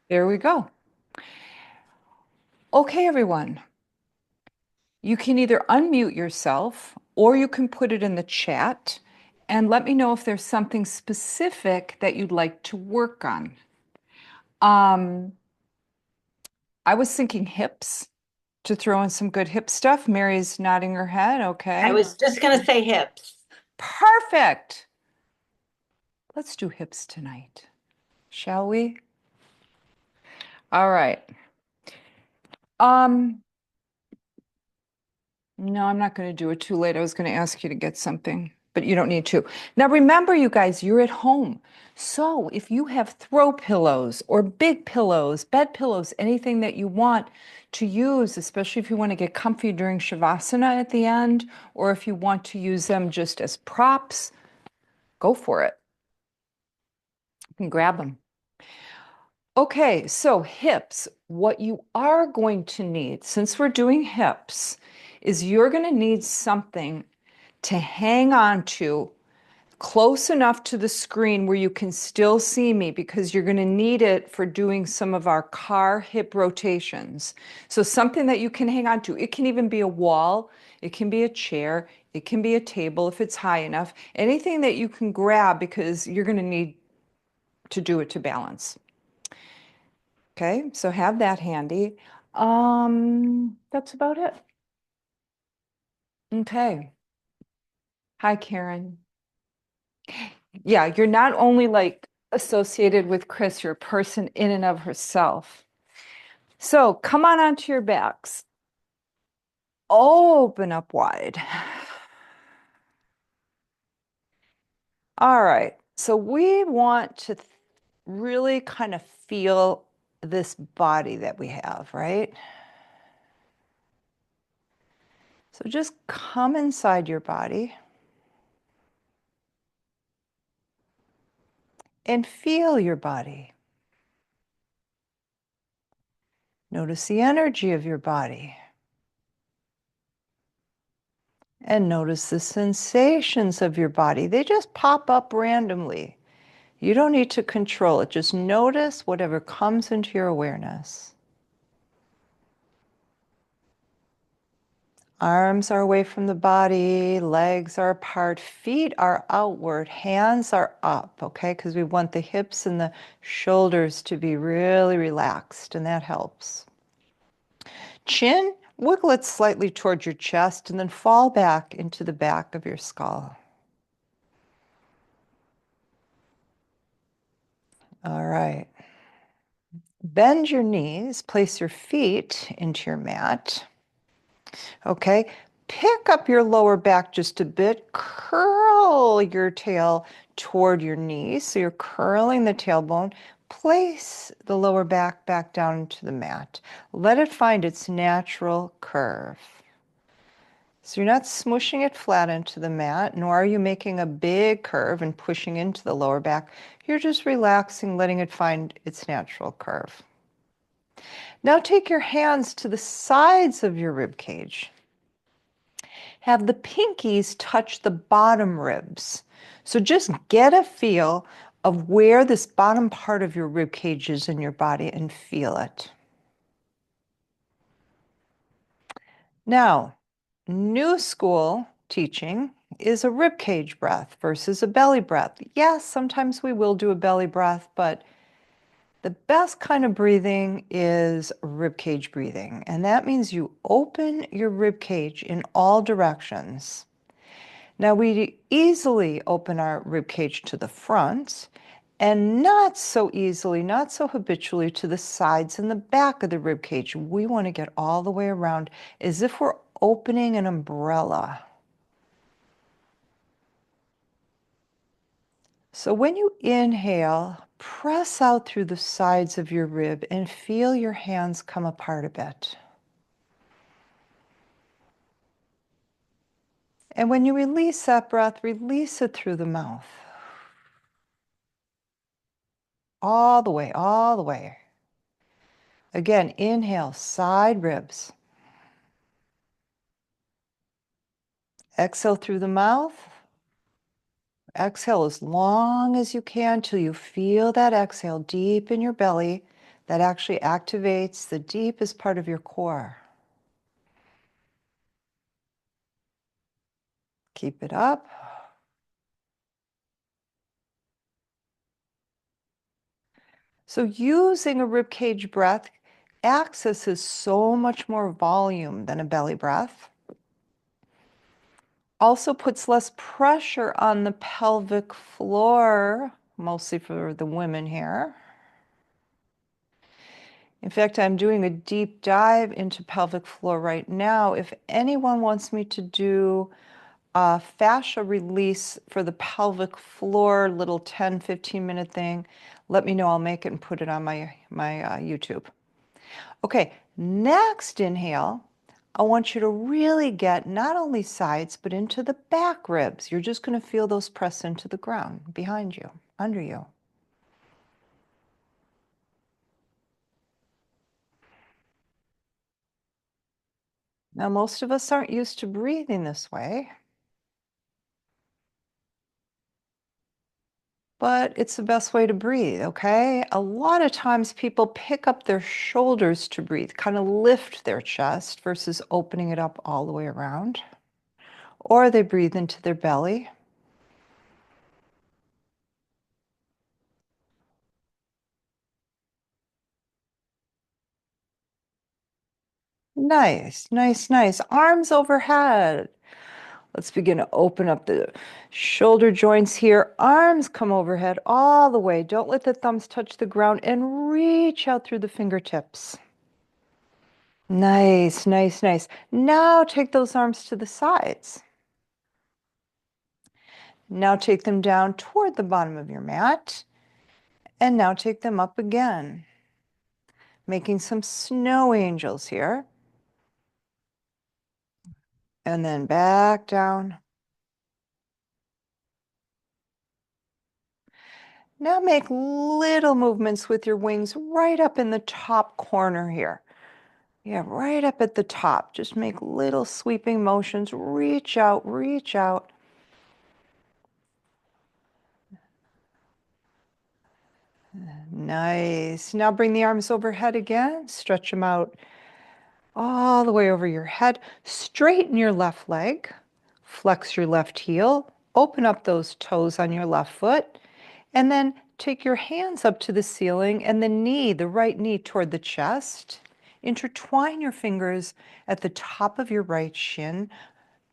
There we go. Okay, everyone. You can either unmute yourself or you can put it in the chat and let me know if there's something specific that you'd like to work on. Um, I was thinking hips to throw in some good hip stuff. Mary's nodding her head. I Okay. was just going to say hips. Perfect. Let's do hips tonight, shall we? All right. Um, No, I'm not going to do it too late. I was going to ask you to get something, but you don't need to. Now, remember, you guys, you're at home. So if you have throw pillows or big pillows, bed pillows, anything that you want to use, especially if you want to get comfy during Shavasana at the end, or if you want to use them just as props, go for it. You can grab them. Okay, so hips, what you are going to need, since we're doing hips, is you're going to need something to hang on to close enough to the screen where you can still see me because you're going to need it for doing some of our car hip rotations. So something that you can hang on to. It can even be a wall, it can be a chair, it can be a table if it's high enough. Anything that you can grab because you're going to need to do it to balance. Okay, so have that handy. That's about it. Okay. Hi, Karen. Yeah, you're not only like associated with Chris, you're a person in and of herself. So come on onto your backs. Open up wide. All right. So we want to really kind of feel this body that we have, right? So just come inside your body and feel your body. Notice the energy of your body. And notice the sensations of your body. They just pop up randomly. You don't need to control it. Just notice whatever comes into your awareness. Arms are away from the body, legs are apart, feet are outward, hands are up, okay? Because we want the hips and the shoulders to be really relaxed, and that helps. Chin, wiggle it slightly towards your chest and then fall back into the back of your skull. All right. Bend your knees, place your feet into your mat. Okay, pick up your lower back just a bit, curl your tail toward your knees. So you're curling the tailbone. Place the lower back back down into the mat. Let it find its natural curve. So you're not smushing it flat into the mat, nor are you making a big curve and pushing into the lower back. You're just relaxing, letting it find its natural curve. Now take your hands to the sides of your rib cage. Have the pinkies touch the bottom ribs. So just get a feel of where this bottom part of your rib cage is in your body and feel it. Now, new school teaching is a rib cage breath versus a belly breath. Yes, sometimes we will do a belly breath, but the best kind of breathing is rib cage breathing. And that means you open your rib cage in all directions. Now we easily open our rib cage to the front and not so easily, not so habitually to the sides and the back of the rib cage. We want to get all the way around as if we're opening an umbrella. So when you inhale, press out through the sides of your rib and feel your hands come apart a bit. And when you release that breath, release it through the mouth. All the way, all the way. Again, inhale, side ribs. Exhale through the mouth. Exhale as long as you can till you feel that exhale deep in your belly. that actually activates the deepest part of your core. Keep it up. So using a ribcage breath accesses so much more volume than a belly breath. Also puts less pressure on the pelvic floor, mostly for the women here. In fact, I'm doing a deep dive into pelvic floor right now. If anyone wants me to do a fascia release for the pelvic floor, little 10, 15-minute thing, let me know. I'll make it and put it on my YouTube. Okay, next inhale, I want you to really get not only sides, but into the back ribs. You're just going to feel those press into the ground behind you, under you. Now, most of us aren't used to breathing this way, but it's the best way to breathe, okay? A lot of times people pick up their shoulders to breathe, kind of lift their chest versus opening it up all the way around. Or they breathe into their belly. Nice, nice, nice. Arms overhead. Let's begin to open up the shoulder joints here. Arms come overhead all the way. Don't let the thumbs touch the ground and reach out through the fingertips. Nice, nice, nice. Now take those arms to the sides. Now take them down toward the bottom of your mat. And now take them up again. Making some snow angels here. And then back down. Now make little movements with your wings right up in the top corner here. Yeah, right up at the top. Just make little sweeping motions. Reach out, reach out. Nice. Now bring the arms overhead again. Stretch them out all the way over your head. Straighten your left leg. Flex your left heel. Open up those toes on your left foot. And then take your hands up to the ceiling and the knee, the right knee toward the chest. Intertwine your fingers at the top of your right shin.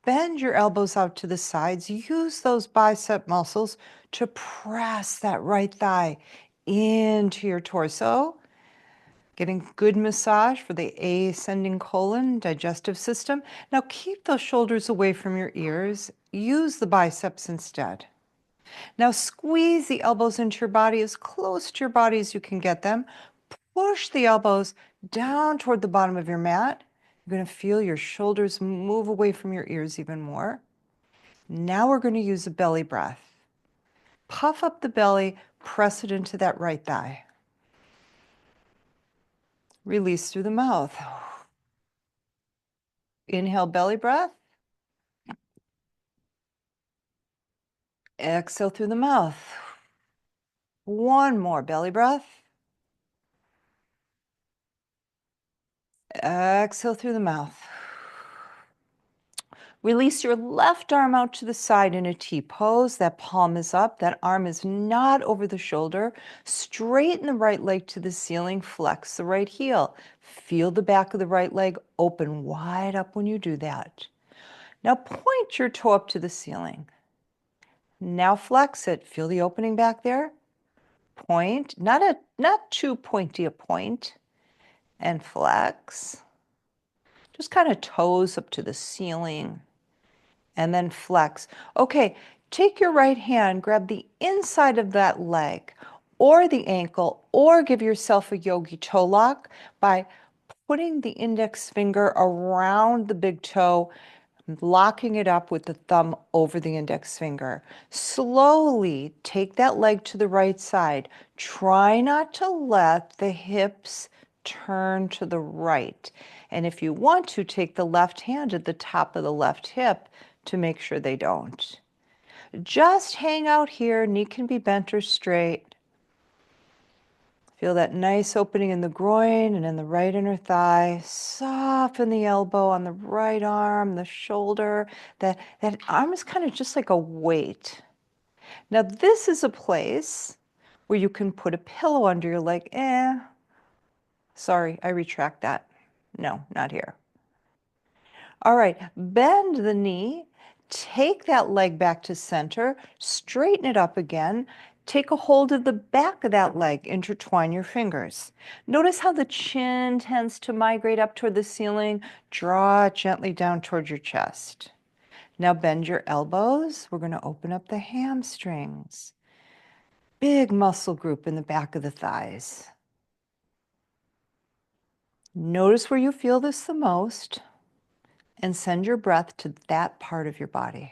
Bend your elbows out to the sides. Use those bicep muscles to press that right thigh into your torso. Getting good massage for the ascending colon, digestive system. Now keep those shoulders away from your ears. Use the biceps instead. Now squeeze the elbows into your body as close to your body as you can get them. Push the elbows down toward the bottom of your mat. You're going to feel your shoulders move away from your ears even more. Now we're going to use a belly breath. Puff up the belly, press it into that right thigh. Release through the mouth. Inhale, belly breath. Exhale through the mouth. One more belly breath. Exhale through the mouth. Release your left arm out to the side in a T pose. That palm is up. That arm is not over the shoulder. Straighten the right leg to the ceiling. Flex the right heel. Feel the back of the right leg open wide up when you do that. Now point your toe up to the ceiling. Now flex it. Feel the opening back there? Point, not too pointy a point. And flex. Just kind of toes up to the ceiling. And then flex. Okay, take your right hand, grab the inside of that leg or the ankle, or give yourself a yogi toe lock by putting the index finger around the big toe, locking it up with the thumb over the index finger. Slowly take that leg to the right side. Try not to let the hips turn to the right. And if you want to, take the left hand at the top of the left hip to make sure they don't. Just hang out here. Knee can be bent or straight. Feel that nice opening in the groin and in the right inner thigh. Soften the elbow on the right arm, the shoulder. That arm is kind of just like a weight. Now, this is a place where you can put a pillow under your leg. Sorry, I retract that. No, not here. All right, bend the knee. Take that leg back to center. Straighten it up again. Take a hold of the back of that leg. Intertwine your fingers. Notice how the chin tends to migrate up toward the ceiling. Draw it gently down toward your chest. Now bend your elbows. We're going to open up the hamstrings. Big muscle group in the back of the thighs. Notice where you feel this the most and send your breath to that part of your body.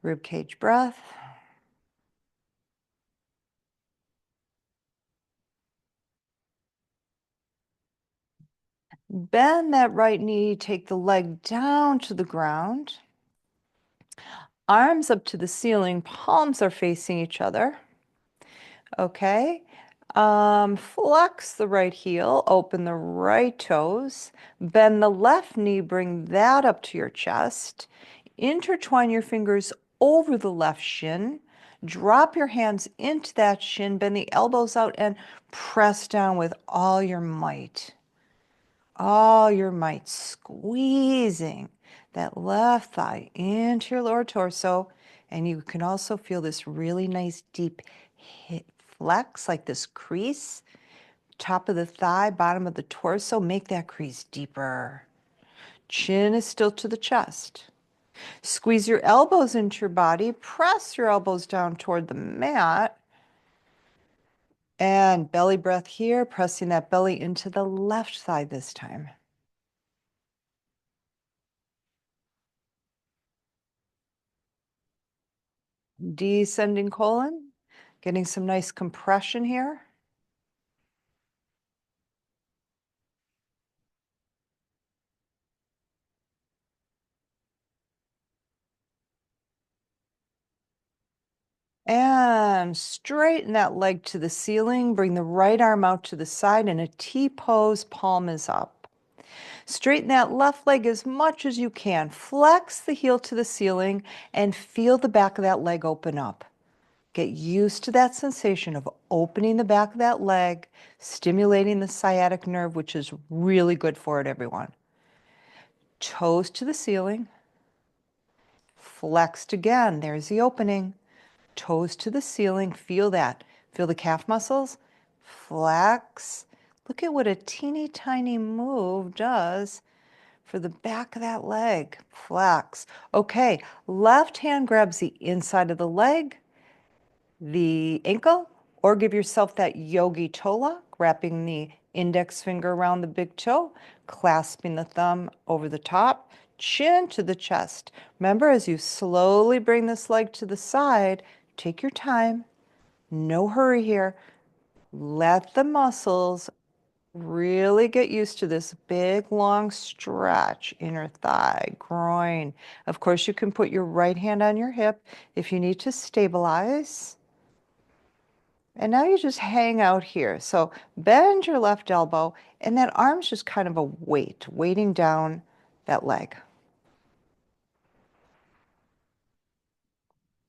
Rib cage breath. Bend that right knee, take the leg down to the ground. Arms up to the ceiling, palms are facing each other. Okay. Flex the right heel, open the right toes, bend the left knee, bring that up to your chest. Intertwine your fingers over the left shin. Drop your hands into that shin, bend the elbows out, and press down with all your might. All your might, squeezing that left thigh into your lower torso. And you can also feel this really nice deep hip flex, like this crease. Top of the thigh, bottom of the torso, make that crease deeper. Chin is still to the chest. Squeeze your elbows into your body. Press your elbows down toward the mat. And belly breath here, pressing that belly into the left thigh this time. Descending colon, getting some nice compression here. And straighten that leg to the ceiling. Bring the right arm out to the side in a T pose, palm is up. Straighten that left leg as much as you can. Flex the heel to the ceiling and feel the back of that leg open up. Get used to that sensation of opening the back of that leg, stimulating the sciatic nerve, which is really good for it, everyone. Toes to the ceiling. Flexed again. There's the opening. Toes to the ceiling. Feel that. Feel the calf muscles. Flex. Look at what a teeny tiny move does for the back of that leg. Flex. Okay, left hand grabs the inside of the leg, the ankle, or give yourself that yogi toe lock, wrapping the index finger around the big toe, clasping the thumb over the top, chin to the chest. Remember, as you slowly bring this leg to the side, take your time. No hurry here. Let the muscles really get used to this big, long stretch, inner thigh, groin. Of course, you can put your right hand on your hip if you need to stabilize. And now you just hang out here. So bend your left elbow, and that arm's just kind of a weight, weighting down that leg.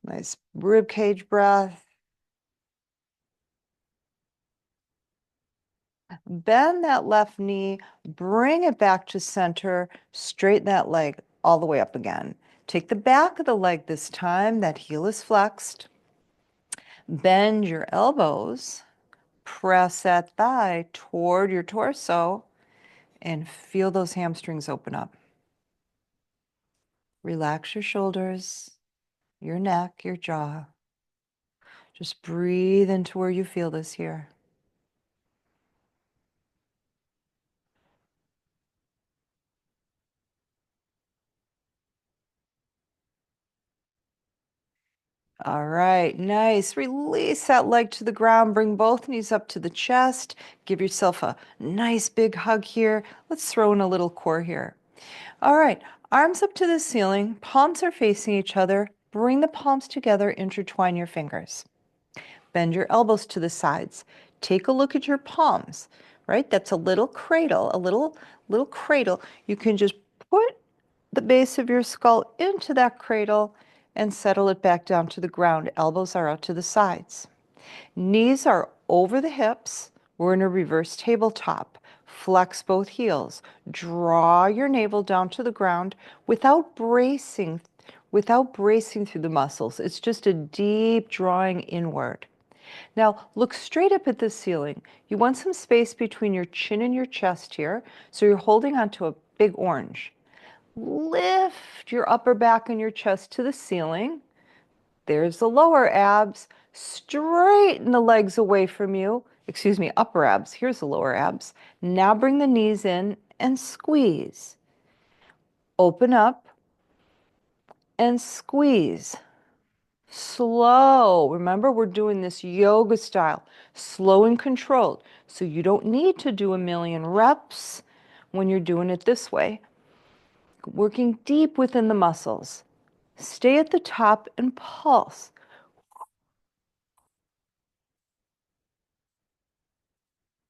Nice rib cage breath. Bend that left knee, bring it back to center, straighten that leg all the way up again. Take the back of the leg this time, that heel is flexed. Bend your elbows, press that thigh toward your torso, and feel those hamstrings open up. Relax your shoulders, your neck, your jaw. Just breathe into where you feel this here. All right, nice. Release that leg to the ground. Bring both knees up to the chest. Give yourself a nice big hug here. Let's throw in a little core here. All right, arms up to the ceiling. Palms are facing each other. Bring the palms together. Intertwine your fingers. Bend your elbows to the sides. Take a look at your palms, right? That's a little cradle, a little cradle. You can just put the base of your skull into that cradle and settle it back down to the ground. Elbows are out to the sides. Knees are over the hips. We're in a reverse tabletop. Flex both heels. Draw your navel down to the ground without bracing through the muscles. It's just a deep drawing inward. Now look straight up at the ceiling. You want some space between your chin and your chest here, so you're holding onto a big orange. Lift your upper back and your chest to the ceiling. There's the lower abs. Straighten the legs away from you. Excuse me, upper abs. Here's the lower abs. Now bring the knees in and squeeze. Open up and squeeze. Slow. Remember, we're doing this yoga style, slow and controlled. So you don't need to do a million reps when you're doing it this way. Working deep within the muscles. Stay at the top and pulse.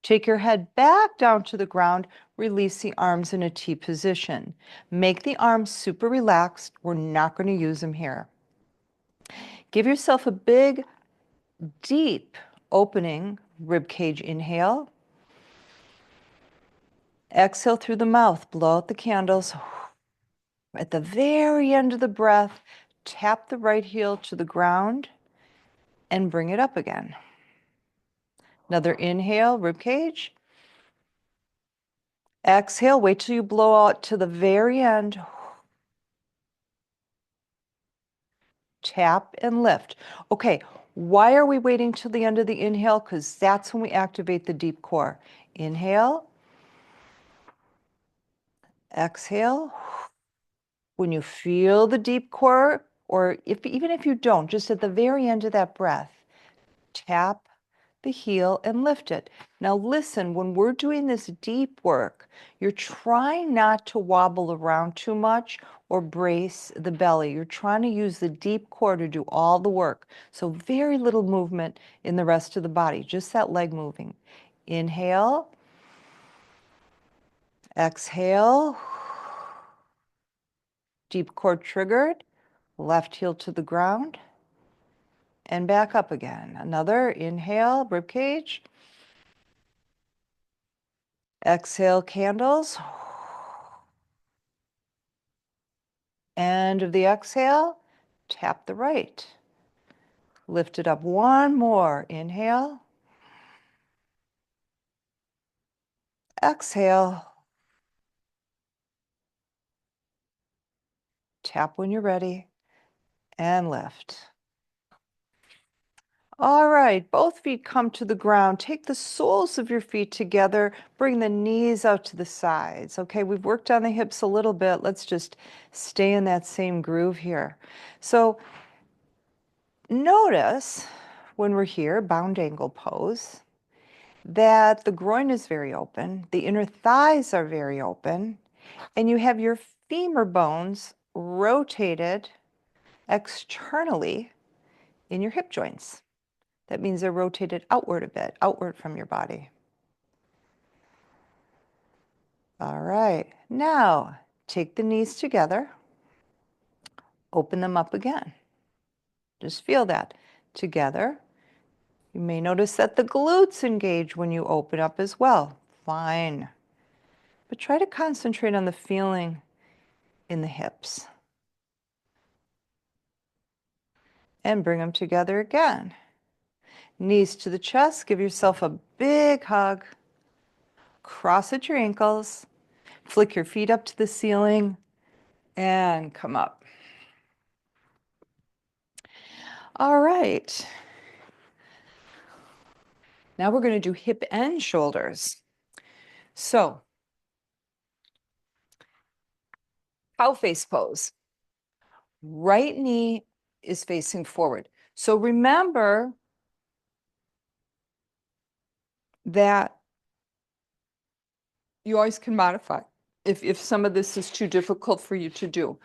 Take your head back down to the ground, release the arms in a T position. Make the arms super relaxed. We're not going to use them here. Give yourself a big, deep opening rib cage inhale. Exhale through the mouth, blow out the candles. At the very end of the breath, tap the right heel to the ground and bring it up again. Another inhale, rib cage. Exhale, wait till you blow out to the very end. Tap and lift. Okay, why are we waiting till the end of the inhale? Because that's when we activate the deep core. Inhale. Exhale. When you feel the deep core, or even if you don't, just at the very end of that breath, tap the heel and lift it. Now listen, when we're doing this deep work, you're trying not to wobble around too much or brace the belly. You're trying to use the deep core to do all the work. So very little movement in the rest of the body, just that leg moving. Inhale, exhale, deep core triggered, left heel to the ground, and back up again. Another inhale, rib cage. Exhale, candles. End of the exhale, tap the right. Lift it up one more. Inhale. Exhale. Tap when you're ready and lift. All right, both feet come to the ground. Take the soles of your feet together. Bring the knees out to the sides. Okay, we've worked on the hips a little bit. Let's just stay in that same groove here. So notice when we're here, bound angle pose, that the groin is very open, the inner thighs are very open, and you have your femur bones rotated externally in your hip joints. That means they're rotated outward a bit, outward from your body. All right, now take the knees together, open them up again. Just feel that together. You may notice that the glutes engage when you open up as well. Fine. But try to concentrate on the feeling in the hips. And bring them together again. Knees to the chest, give yourself a big hug. Cross at your ankles, flick your feet up to the ceiling, and come up. All right. Now we're going to do hip and shoulders. So, cow face pose. Right knee is facing forward. So remember that you always can modify if some of this is too difficult for you to do.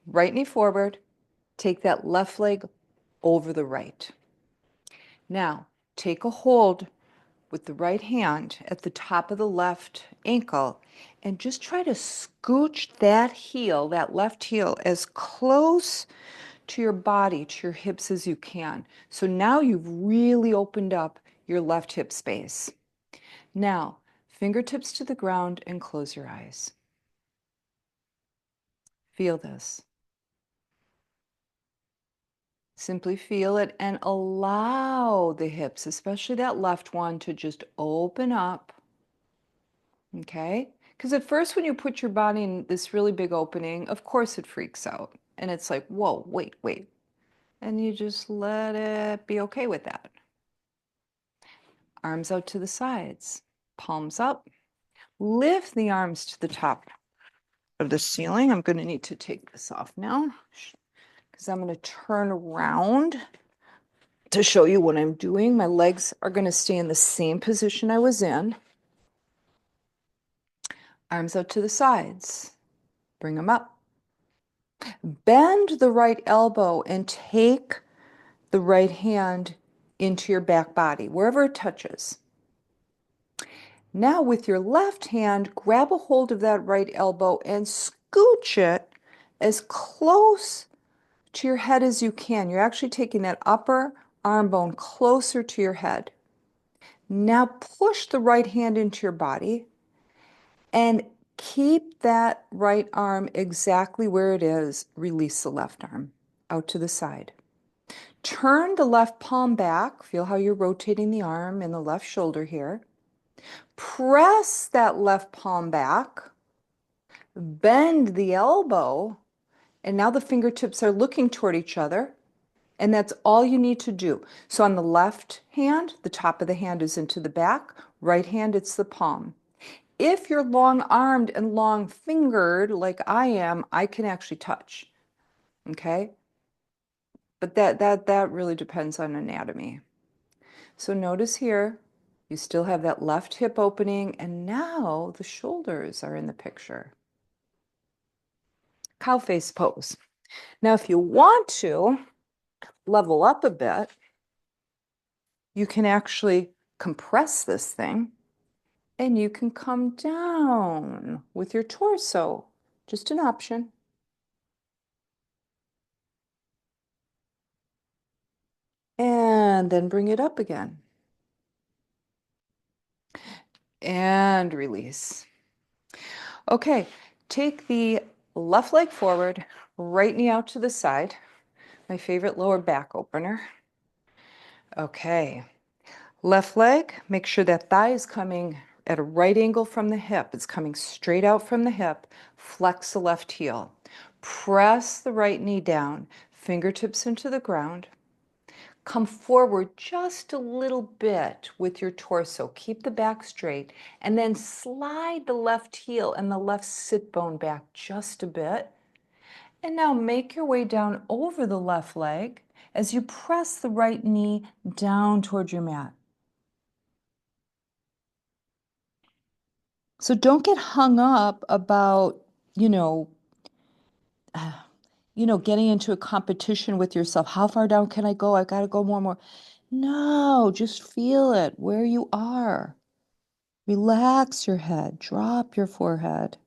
Right knee forward, take that left leg over the right. Now, take a hold with the right hand at the top of the left ankle and just try to scooch that heel, that left heel, as close to your body, to your hips as you can. So now you've really opened up your left hip space. Now, fingertips to the ground and close your eyes. Feel this. Simply feel it and allow the hips, especially that left one, to just open up. Okay? Because at first, when you put your body in this really big opening, of course it freaks out. And it's like, whoa, wait, wait. And you just let it be okay with that. Arms out to the sides, palms up. Lift the arms to the top of the ceiling. I'm going to need to take this off now because I'm going to turn around to show you what I'm doing. My legs are going to stay in the same position I was in. Arms out to the sides. Bring them up. Bend the right elbow and take the right hand into your back body, wherever it touches. Now with your left hand, grab a hold of that right elbow and scooch it as close to your head as you can. You're actually taking that upper arm bone closer to your head. Now push the right hand into your body and keep that right arm exactly where it is. Release the left arm out to the side. Turn the left palm back. Feel how you're rotating the arm in the left shoulder here. Press that left palm back. Bend the elbow. And now the fingertips are looking toward each other. And that's all you need to do. So on the left hand, the top of the hand is into the back. Right hand, it's the palm. If you're long-armed and long-fingered like I am, I can actually touch. Okay? But that really depends on anatomy. So notice here, you still have that left hip opening, and now the shoulders are in the picture. Cow face pose. Now, if you want to level up a bit, you can actually compress this thing, and you can come down with your torso. Just an option. And then bring it up again. And release. Okay, take the left leg forward, right knee out to the side. My favorite lower back opener. Okay, left leg, make sure that thigh is coming at a right angle from the hip. It's coming straight out from the hip. Flex the left heel. Press the right knee down, fingertips into the ground. Come forward just a little bit with your torso. Keep the back straight. And then slide the left heel and the left sit bone back just a bit. And now make your way down over the left leg as you press the right knee down towards your mat. So don't get hung up about, you know, getting into a competition with yourself. How far down can I go? I got to go more. No, just feel it where you are. Relax your head, drop your forehead,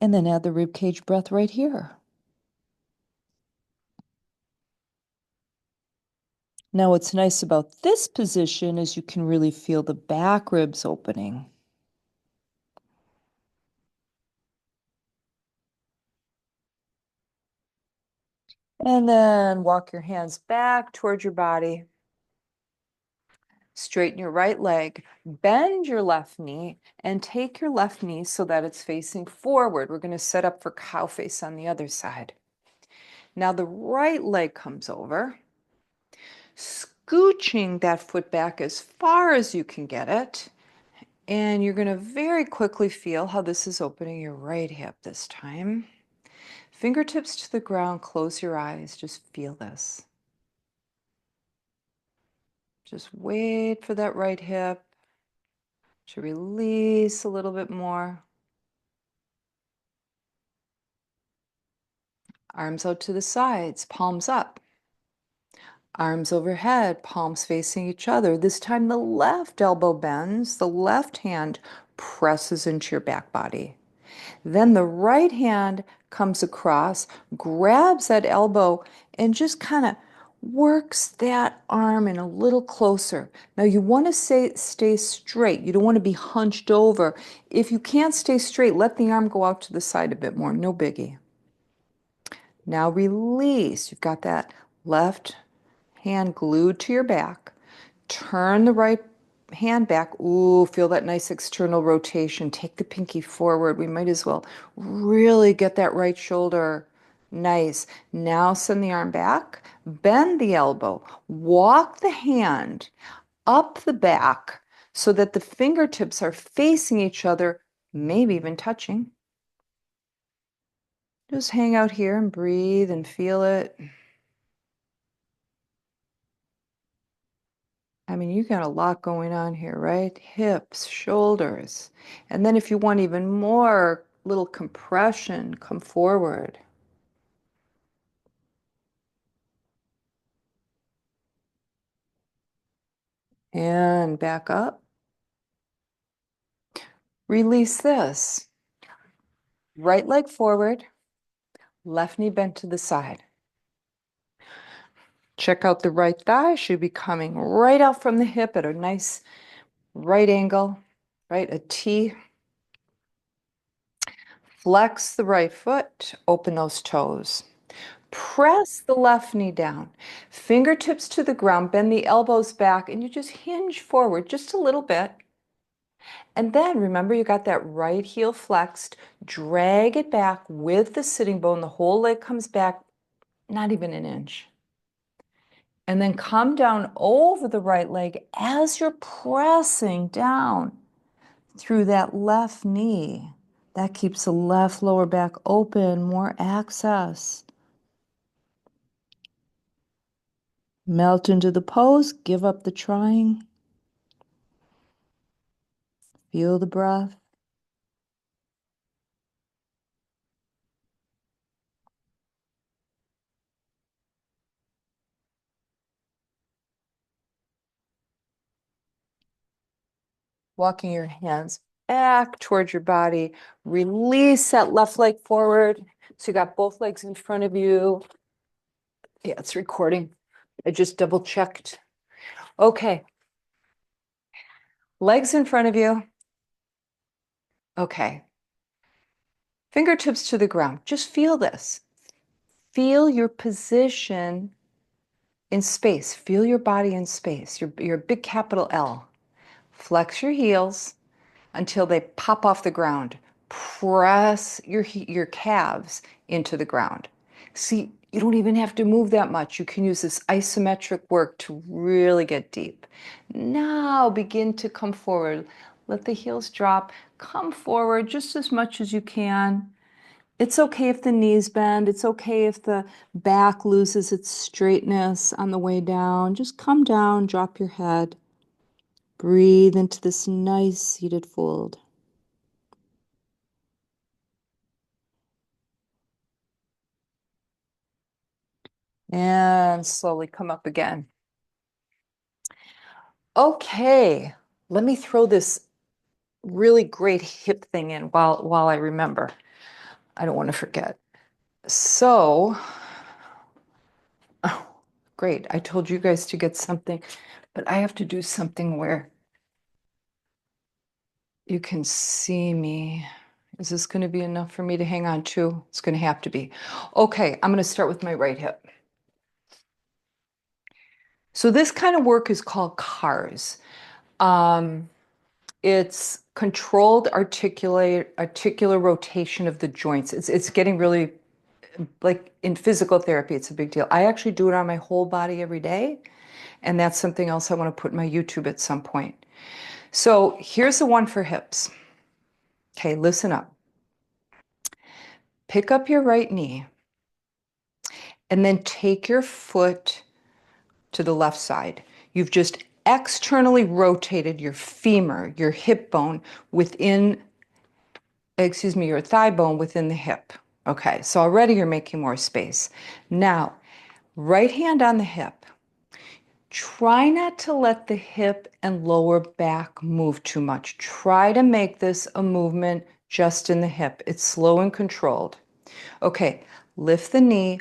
and then add the ribcage breath right here. Now, what's nice about this position is you can really feel the back ribs opening. And then walk your hands back towards your body. Straighten your right leg, bend your left knee, and take your left knee so that it's facing forward. We're going to set up for cow face on the other side. Now the right leg comes over, scooching that foot back as far as you can get it. And you're going to very quickly feel how this is opening your right hip this time. Fingertips to the ground, close your eyes, just feel this. Just wait for that right hip to release a little bit more. Arms out to the sides, palms up. Arms overhead, palms facing each other. This time the left elbow bends, the left hand presses into your back body. Then the right hand comes across, grabs that elbow, and just kind of works that arm in a little closer. Now you want to stay straight. You don't want to be hunched over. If you can't stay straight, let the arm go out to the side a bit more. No biggie. Now release. You've got that left hand glued to your back. Turn the right hand back. Ooh, feel that nice external rotation. Take the pinky forward. We might as well really get that right shoulder. Nice. Now send the arm back. Bend the elbow. Walk the hand up the back so that the fingertips are facing each other, maybe even touching. Just hang out here and breathe and feel it. I mean, you got a lot going on here, right? Hips, shoulders. And then if you want even more little compression, come forward. And back up. Release this. Right leg forward, left knee bent to the side. Check out the right thigh. Should be coming right out from the hip at a nice right angle, right? A T. Flex the right foot, open those toes. Press the left knee down, fingertips to the ground, bend the elbows back, and you just hinge forward just a little bit. And then remember, you got that right heel flexed, drag it back with the sitting bone. The whole leg comes back, not even an inch. And then come down over the right leg as you're pressing down through that left knee. That keeps the left lower back open, more access. Melt into the pose, give up the trying. Feel the breath. Walking your hands back towards your body. Release that left leg forward. So you got both legs in front of you. Yeah, it's recording. I just double checked. Okay. Legs in front of you. Okay. Fingertips to the ground. Just feel this. Feel your position in space. Feel your body in space. Your big capital L. Flex your heels until they pop off the ground. Press your calves into the ground. See, you don't even have to move that much. You can use this isometric work to really get deep. Now begin to come forward. Let the heels drop. Come forward just as much as you can. It's okay if the knees bend. It's okay if the back loses its straightness on the way down. Just come down, drop your head. Breathe into this nice seated fold. And slowly come up again. Okay, let me throw this really great hip thing in while I remember. I don't want to forget. So, oh, great. I told you guys to get something, but I have to do something where you can see me. Is this going to be enough for me to hang on to? It's going to have to be. Okay, I'm going to start with my right hip. So this kind of work is called CARS. It's controlled articular rotation of the joints. It's getting really, like in physical therapy, it's a big deal. I actually do it on my whole body every day, and that's something else I want to put in my YouTube at some point. So here's the one for hips. Okay, listen up. Pick up your right knee and then take your foot to the left side. You've just externally rotated your femur, your hip bone within, your thigh bone within the hip. Okay, so already you're making more space. Now, right hand on the hip, Try not to let the hip and lower back move too much. Try to make this a movement just in the hip. It's slow and controlled. Okay, lift the knee,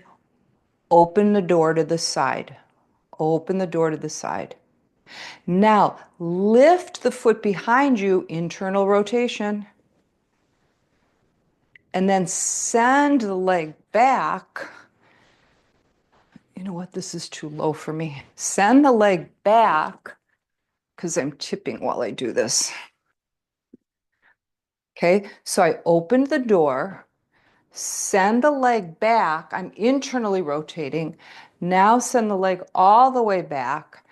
open the door to the side. Open the door to the side. Now, lift the foot behind you, internal rotation, and then send the leg back. You know what? This is too low for me. Send the leg back because I'm tipping while I do this. Okay, so I opened the door, send the leg back. I'm internally rotating. Now send the leg all the way back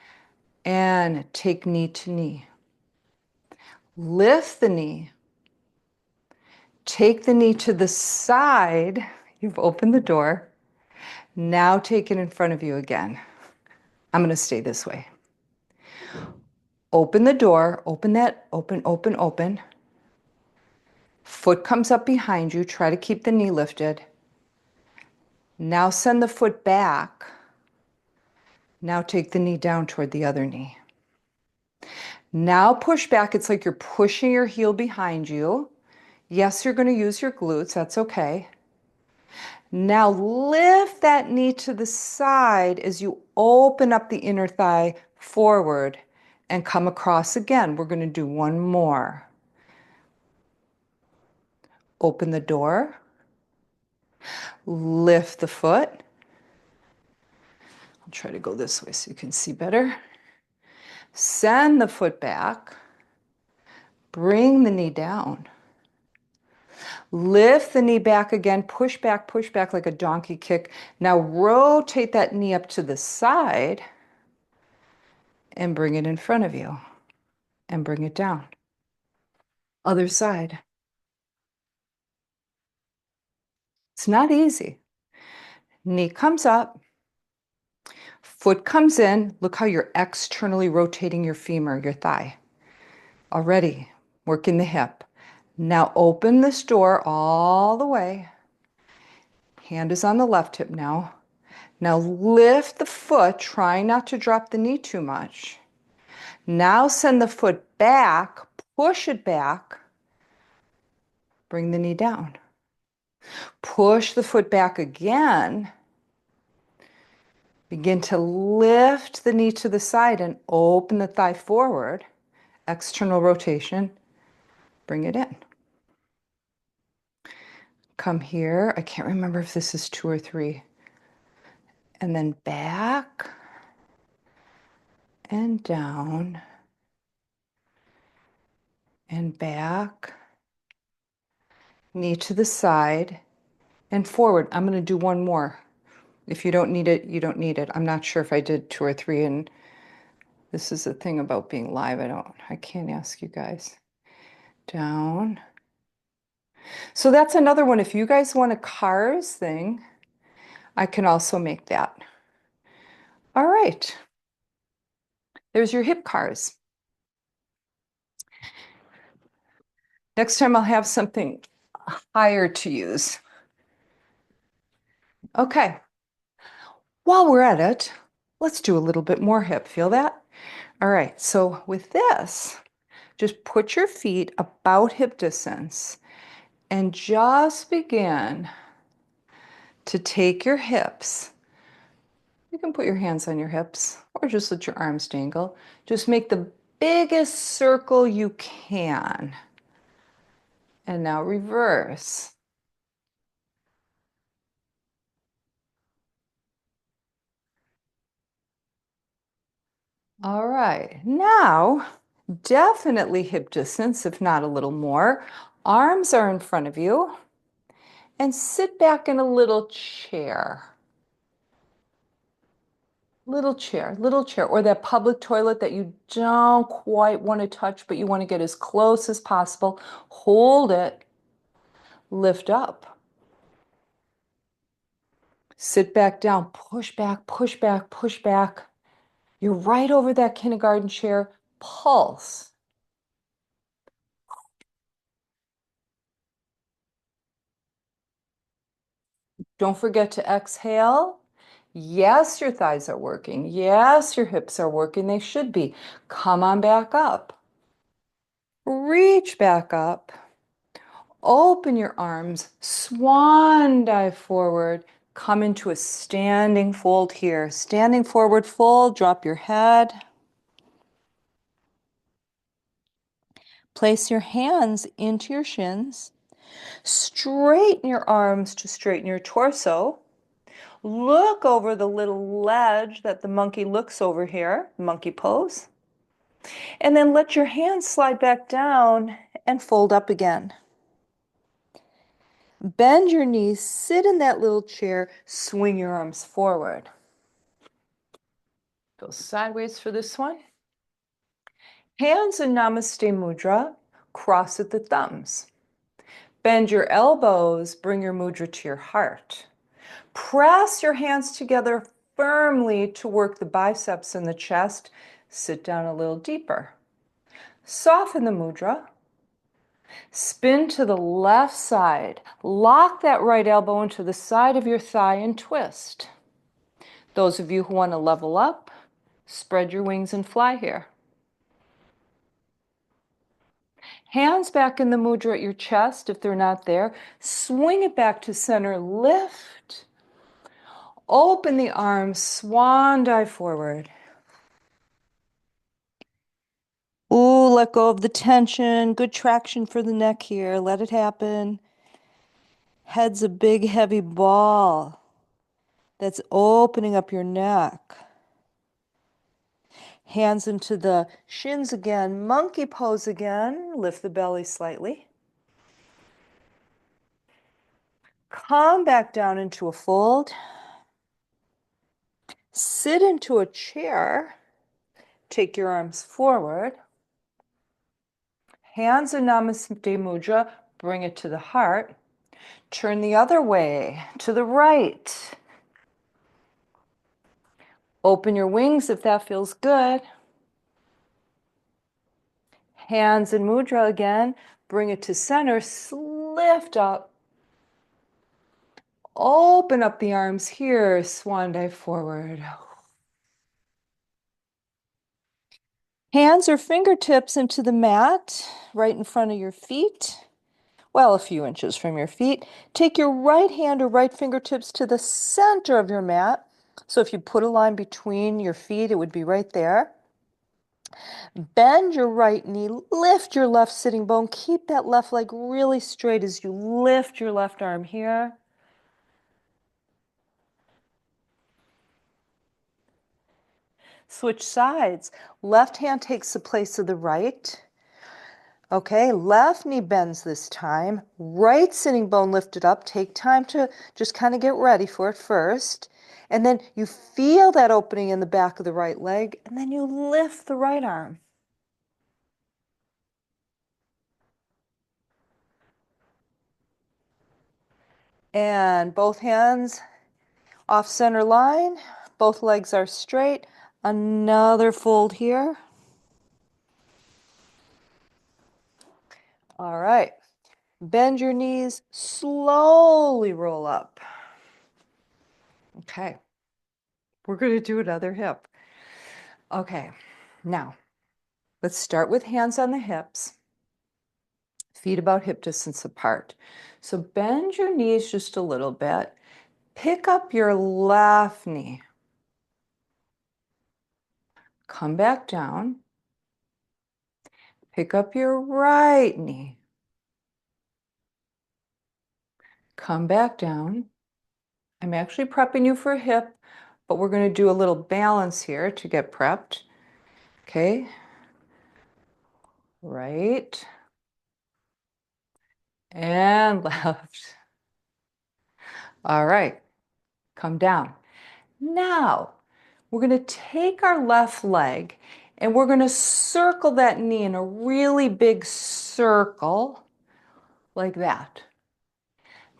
and take knee to knee. Lift the knee. Take the knee to the side. You've opened the door. Now take it in front of you again. I'm going to stay this way. Open the door. Open that. Open, open, open. Foot comes up behind you. Try to keep the knee lifted. Now send the foot back. Now take the knee down toward the other knee. Now push back. It's like you're pushing your heel behind you. Yes, you're going to use your glutes. That's okay. Now lift that knee to the side as you open up the inner thigh forward and come across again. We're going to do one more. Open the door. Lift the foot. I'll try to go this way so you can see better. Send the foot back. Bring the knee down. Lift the knee back again. Push back like a donkey kick. Now rotate that knee up to the side and bring it in front of you and bring it down. Other side. It's not easy. Knee comes up, foot comes in. Look how you're externally rotating your femur, your thigh. Already working the hip. Now open this door all the way. Hand is on the left hip now. Now lift the foot, trying not to drop the knee too much. Now send the foot back, push it back, bring the knee down. Push the foot back again. Begin to lift the knee to the side and open the thigh forward. External rotation. Bring it in. Come here. I can't remember if this is 2 or 3. And then back and down and back. Knee to the side and forward. I'm going to do one more. If you don't need it, you don't need it. I'm not sure if I did 2 or 3, and this is the thing about being live. I can't ask you guys. Down. So that's another one. If you guys want a cars thing, I can also make that. All right. There's your hip cars. Next time I'll have something higher to use. Okay. While we're at it, let's do a little bit more hip. Feel that? All right. So with this, just put your feet about hip distance and just begin to take your hips. You can put your hands on your hips or just let your arms dangle. Just make the biggest circle you can. And now reverse. All right. Now, definitely hip distance, if not a little more. Arms are in front of you. And sit back in a little chair. Little chair, or that public toilet that you don't quite want to touch, but you want to get as close as possible. Hold it, lift up. Sit back down, push back, push back, push back. You're right over that kindergarten chair. Pulse. Don't forget to exhale Yes, your thighs are working. Yes, your hips are working. They should be. Come on back up. Reach back up. Open your arms. Swan dive forward. Come into a standing fold here. Standing forward fold. Drop your head. Place your hands into your shins. Straighten your arms to straighten your torso. Look over the little ledge that the monkey looks over here, monkey pose. And then let your hands slide back down and fold up again. Bend your knees, sit in that little chair, swing your arms forward. Go sideways for this one. Hands in Namaste Mudra, cross at the thumbs. Bend your elbows, bring your mudra to your heart. Press your hands together firmly to work the biceps and the chest. Sit down a little deeper. Soften the mudra. Spin to the left side. Lock that right elbow into the side of your thigh and twist. Those of you who want to level up, spread your wings and fly here. Hands back in the mudra at your chest if they're not there. Swing it back to center. Lift. Open the arms. Swan dive forward. Ooh, let go of the tension. Good traction for the neck here. Let it happen. Head's a big, heavy ball that's opening up your neck. Hands into the shins again. Monkey pose again. Lift the belly slightly. Come back down into a fold. Sit into a chair. Take your arms forward. Hands in Namaste Mudra. Bring it to the heart. Turn the other way, to the right. Open your wings if that feels good. Hands in mudra again. Bring it to center. Lift up. Open up the arms here. Swan dive forward. Hands or fingertips into the mat, right in front of your feet. Well, a few inches from your feet. Take your right hand or right fingertips to the center of your mat. So if you put a line between your feet, it would be right there. Bend your right knee, lift your left sitting bone. Keep that left leg really straight as you lift your left arm here. Switch sides. Left hand takes the place of the right. Okay, left knee bends this time. Right sitting bone lifted up. Take time to just kind of get ready for it first. And then you feel that opening in the back of the right leg, and then you lift the right arm. And both hands off center line. Both legs are straight. Another fold here. All right. Bend your knees, slowly roll up. Okay. We're going to do another hip. Okay. Now, let's start with hands on the hips. Feet about hip distance apart. So bend your knees just a little bit. Pick up your left knee. Come back down. Pick up your right knee. Come back down. I'm actually prepping you for a hip, but we're going to do a little balance here to get prepped. Okay. Right. And left. All right. Come down. Now, we're going to take our left leg and we're going to circle that knee in a really big circle like that.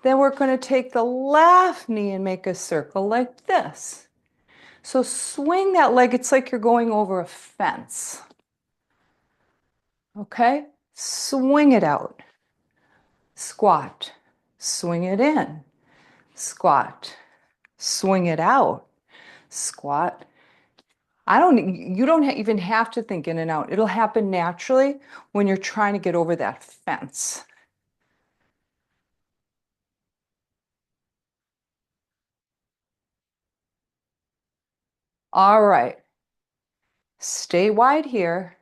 Then we're going to take the left knee and make a circle like this. So swing that leg. It's like you're going over a fence. Okay? Swing it out. Squat. Swing it in. Squat. Swing it out. squat. You don't even have to think in and out. It'll happen naturally when you're trying to get over that fence. All right. Stay wide here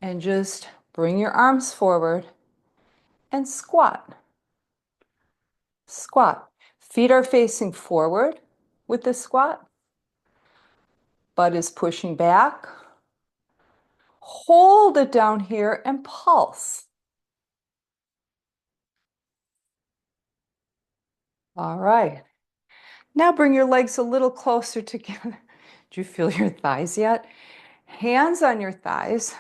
and just bring your arms forward and squat. Squat. Feet are facing forward with the squat. Butt is pushing back. Hold it down here and pulse. All right. Now bring your legs a little closer together. Do you feel your thighs yet? Hands on your thighs.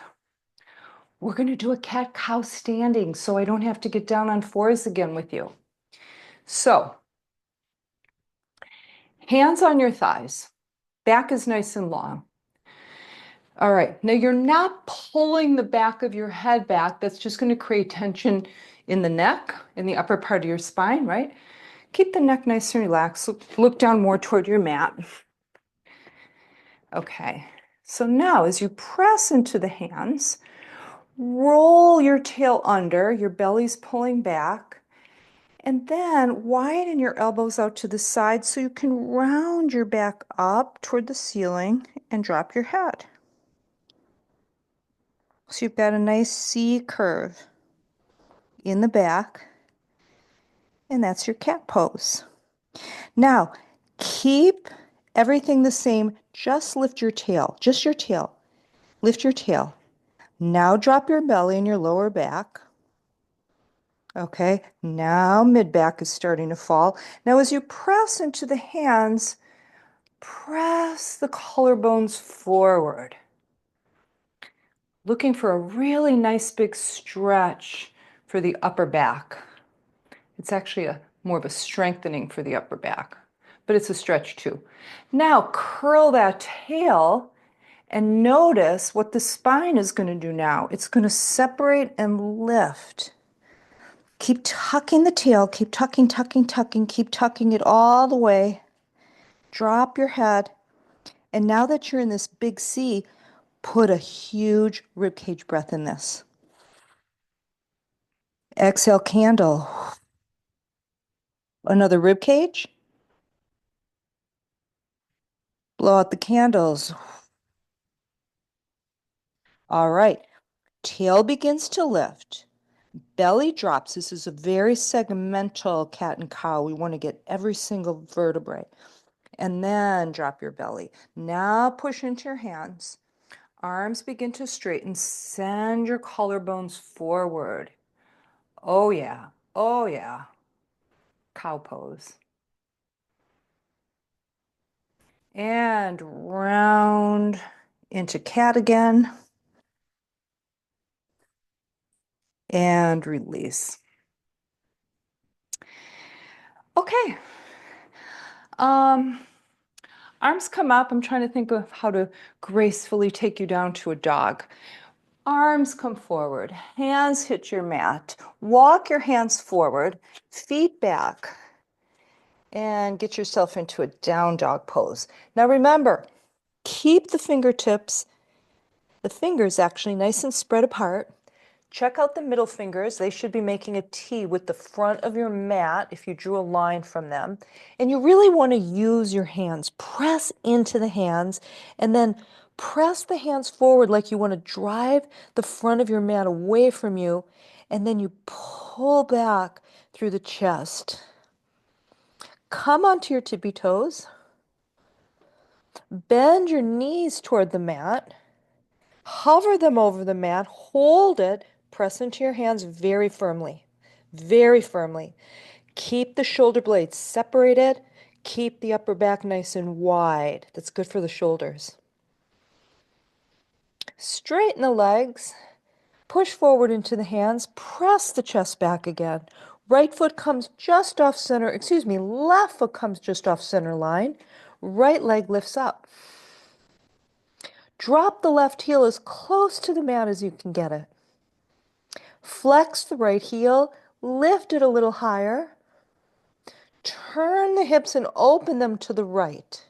We're going to do a cat-cow standing so I don't have to get down on fours again with you. So, hands on your thighs. Back is nice and long. All right, now you're not pulling the back of your head back. That's just going to create tension in the neck, in the upper part of your spine, right? Keep the neck nice and relaxed. Look down more toward your mat. Okay, so now as you press into the hands, roll your tail under, your belly's pulling back, and then widen your elbows out to the side so you can round your back up toward the ceiling and drop your head. So you've got a nice C curve in the back, and that's your cat pose. Now, keep everything the same. Just lift your tail, just your tail. Lift your tail. Now drop your belly and your lower back. Okay, now mid back is starting to fall. Now as you press into the hands, press the collarbones forward. Looking for a really nice big stretch for the upper back. It's actually more of a strengthening for the upper back, but it's a stretch too. Now curl that tail and notice what the spine is going to do now. It's going to separate and lift. Keep tucking the tail, keep tucking, tucking, tucking, keep tucking it all the way. Drop your head. And now that you're in this big C, put a huge ribcage breath in this. Exhale, candle. Another ribcage. Blow out the candles. All right. Tail begins to lift. Belly drops. This is a very segmental cat and cow. We want to get every single vertebrae. And then drop your belly. Now push into your hands. Arms begin to straighten. Send your collarbones forward. Oh yeah. Oh yeah. Cow pose. And round into cat again. And release. Okay. Arms come up. I'm trying to think of how to gracefully take you down to a dog. Arms come forward. Hands hit your mat. Walk your hands forward. Feet back. And get yourself into a down dog pose. Now remember, keep the fingertips, the fingers actually nice and spread apart. Check out the middle fingers. They should be making a T with the front of your mat if you drew a line from them. And you really want to use your hands. Press into the hands and then press the hands forward like you want to drive the front of your mat away from you. And then you pull back through the chest. Come onto your tippy toes. Bend your knees toward the mat. Hover them over the mat. Hold it. Press into your hands very firmly. Very firmly. Keep the shoulder blades separated. Keep the upper back nice and wide. That's good for the shoulders. Straighten the legs. Push forward into the hands. Press the chest back again. Right foot comes just off center. Left foot comes just off center line. Right leg lifts up. Drop the left heel as close to the mat as you can get it. Flex the right heel. Lift it a little higher. Turn the hips and open them to the right.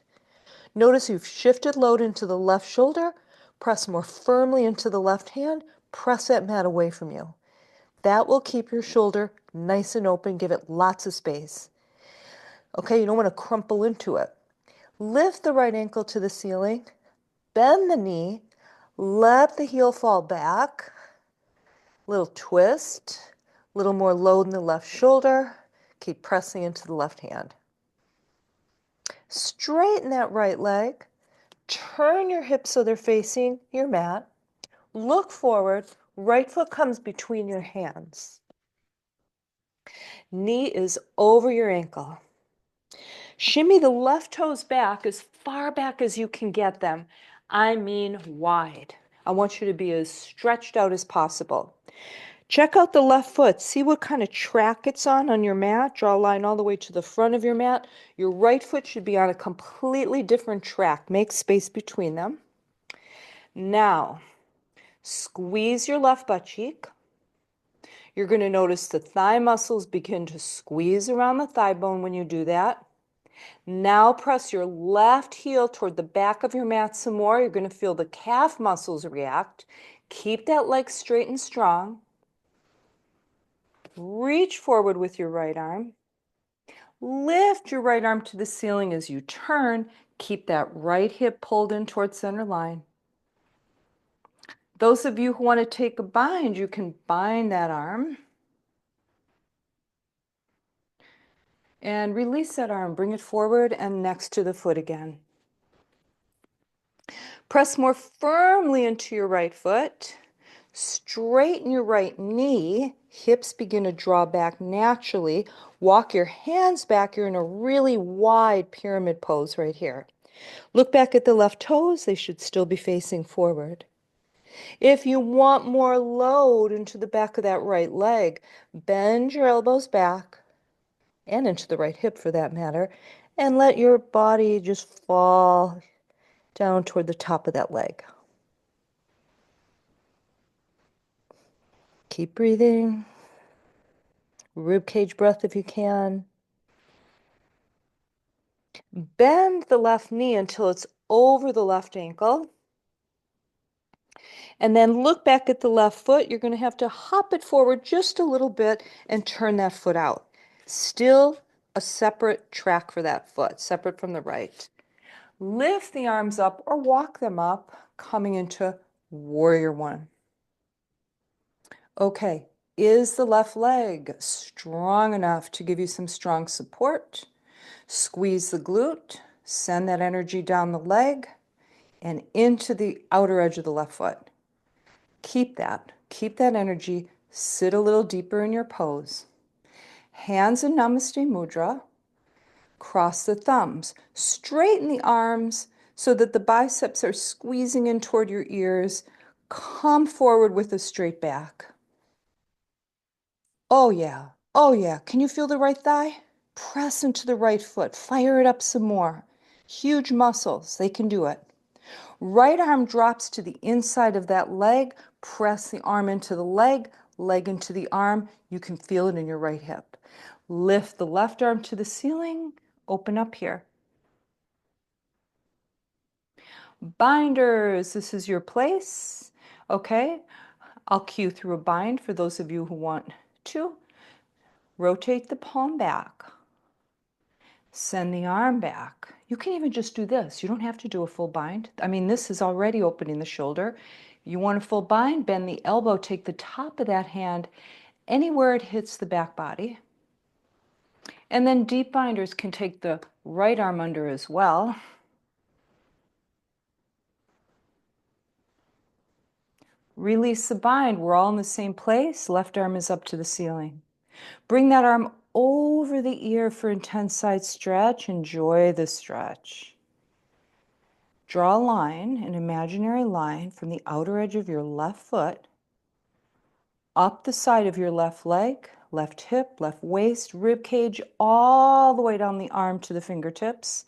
Notice you've shifted load into the left shoulder, press more firmly into the left hand, press that mat away from you. That will keep your shoulder nice and open, give it lots of space. Okay, you don't want to crumple into it. Lift the right ankle to the ceiling, bend the knee, let the heel fall back, little twist, little more load in the left shoulder, keep pressing into the left hand. Straighten that right leg, turn your hips so they're facing your mat, look forward, right foot comes between your hands. Knee is over your ankle. Shimmy the left toes back as far back as you can get them. I mean wide. I want you to be as stretched out as possible. Check out the left foot. See what kind of track it's on your mat. Draw a line all the way to the front of your mat. Your right foot should be on a completely different track. Make space between them. Now, squeeze your left butt cheek. You're going to notice the thigh muscles begin to squeeze around the thigh bone when you do that. Now press your left heel toward the back of your mat some more. You're going to feel the calf muscles react. Keep that leg straight and strong. Reach forward with your right arm. Lift your right arm to the ceiling as you turn. Keep that right hip pulled in towards center line. Those of you who want to take a bind, you can bind that arm. And release that arm. Bring it forward and next to the foot again. Press more firmly into your right foot. Straighten your right knee. Hips begin to draw back naturally. Walk your hands back. You're in a really wide pyramid pose right here. Look back at the left toes. They should still be facing forward. If you want more load into the back of that right leg, bend your elbows back and into the right hip for that matter, and let your body just fall down toward the top of that leg. Keep breathing. Rib cage breath if you can. Bend the left knee until it's over the left ankle. And then look back at the left foot. You're going to have to hop it forward just a little bit and turn that foot out. Still a separate track for that foot, separate from the right. Lift the arms up or walk them up, coming into warrior one. Okay, is the left leg strong enough to give you some strong support? Squeeze the glute, send that energy down the leg and into the outer edge of the left foot. Keep that energy, sit a little deeper in your pose. Hands in Namaste Mudra, cross the thumbs, straighten the arms so that the biceps are squeezing in toward your ears. Come forward with a straight back. Oh yeah, oh yeah. Can you feel the right thigh? Press into the right foot, fire it up some more. Huge muscles, they can do it. Right arm drops to the inside of that leg. Press the arm into the leg, leg into the arm. You can feel it in your right hip. Lift the left arm to the ceiling. Open up here. Binders, this is your place. Okay, I'll cue through a bind for those of you who want to. Rotate the palm back. Send the arm back. You can even just do this. You don't have to do a full bind. I mean, this is already opening the shoulder. You want a full bind, bend the elbow, take the top of that hand anywhere it hits the back body. And then deep binders can take the right arm under as well. Release the bind. We're all in the same place. Left arm is up to the ceiling. Bring that arm over the ear for intense side stretch. Enjoy the stretch. Draw a line, an imaginary line, from the outer edge of your left foot, up the side of your left leg, left hip, left waist, rib cage, all the way down the arm to the fingertips.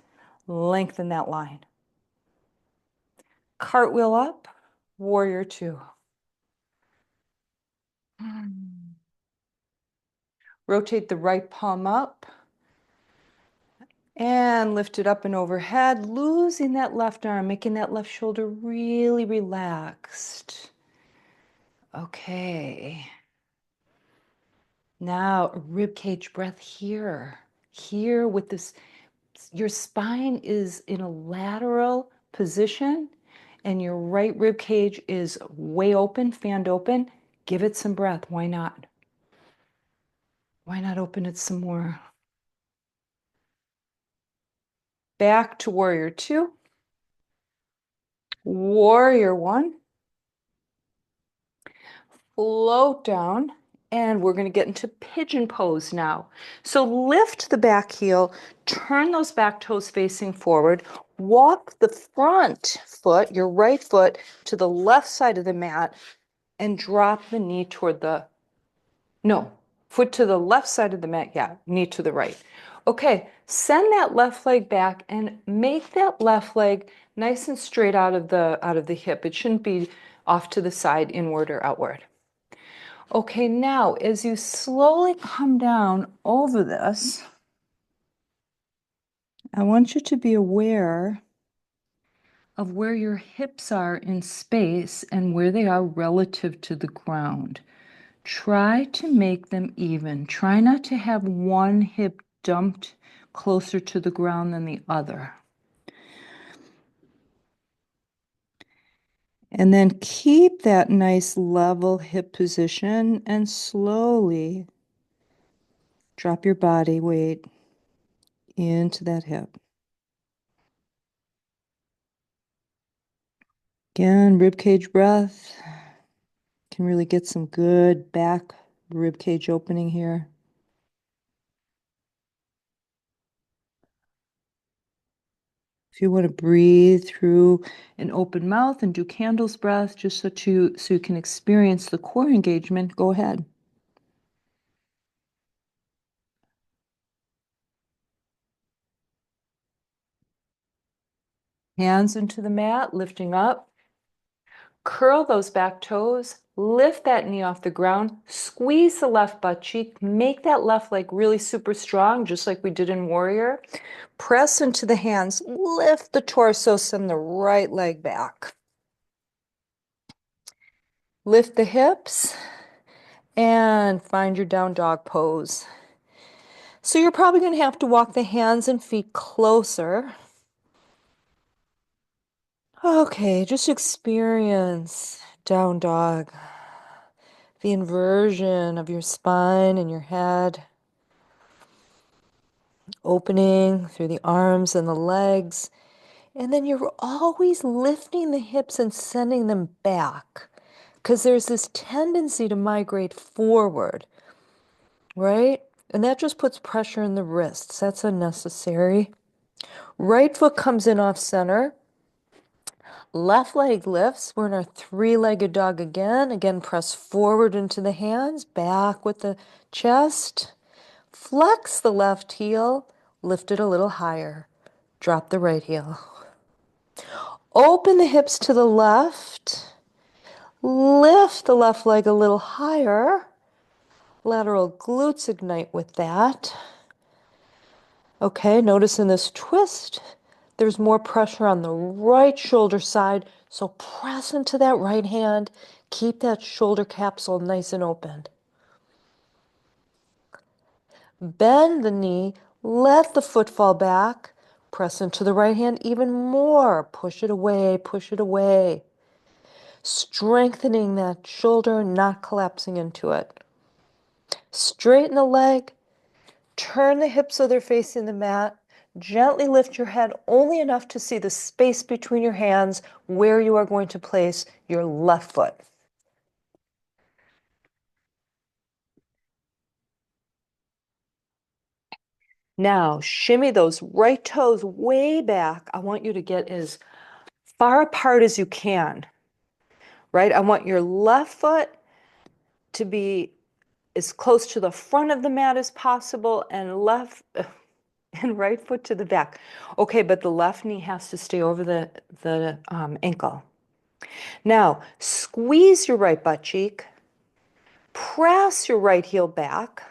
Lengthen that line. Cartwheel up, warrior two. Rotate the right palm up And lift it up and overhead, losing that left arm, making that left shoulder really relaxed. Okay. Now, rib cage breath here. Here with this, your spine is in a lateral position and your right rib cage is way open, fanned open. Give it some breath. Why not? Why not open it some more? Back to warrior two, warrior one. Float down, and we're going to get into pigeon pose now. So lift the back heel, turn those back toes facing forward, walk the front foot, your right foot, to the left side of the mat, and drop the knee toward the, no, foot to the left side of the mat, yeah, knee to the right. Okay, send that left leg back and make that left leg nice and straight out of the hip. It shouldn't be off to the side, inward or outward. Okay, now as you slowly come down over this, I want you to be aware of where your hips are in space and where they are relative to the ground. Try to make them even. Try not to have one hip dumped closer to the ground than the other. And then keep that nice level hip position and slowly drop your body weight into that hip. Again, rib cage breath. Can really get some good back rib cage opening here. If you want to breathe through an open mouth and do candles breath just so you can experience the core engagement, go ahead. Hands into the mat, lifting up. Curl those back toes, lift that knee off the ground, squeeze the left butt cheek, make that left leg really super strong, just like we did in Warrior. Press into the hands, lift the torso, send the right leg back. Lift the hips and find your down dog pose. So you're probably going to have to walk the hands and feet closer. Okay, just experience down dog. The inversion of your spine and your head. Opening through the arms and the legs. And then you're always lifting the hips and sending them back. Because there's this tendency to migrate forward, right? And that just puts pressure in the wrists. That's unnecessary. Right foot comes in off center. Left leg lifts. We're in our three-legged dog again. Again, press forward into the hands, back with the chest. Flex the left heel, lift it a little higher. Drop the right heel. Open the hips to the left. Lift the left leg a little higher. Lateral glutes ignite with that. Okay, notice in this twist, there's more pressure on the right shoulder side, so press into that right hand. Keep that shoulder capsule nice and open. Bend the knee, let the foot fall back. Press into the right hand even more. Push it away, push it away. Strengthening that shoulder, not collapsing into it. Straighten the leg. Turn the hips so they're facing the mat. Gently lift your head only enough to see the space between your hands where you are going to place your left foot. Now, shimmy those right toes way back. I want you to get as far apart as you can, right? I want your left foot to be as close to the front of the mat as possible and left and right foot to the back. Okay, but the left knee has to stay over the ankle. Now, squeeze your right butt cheek, press your right heel back,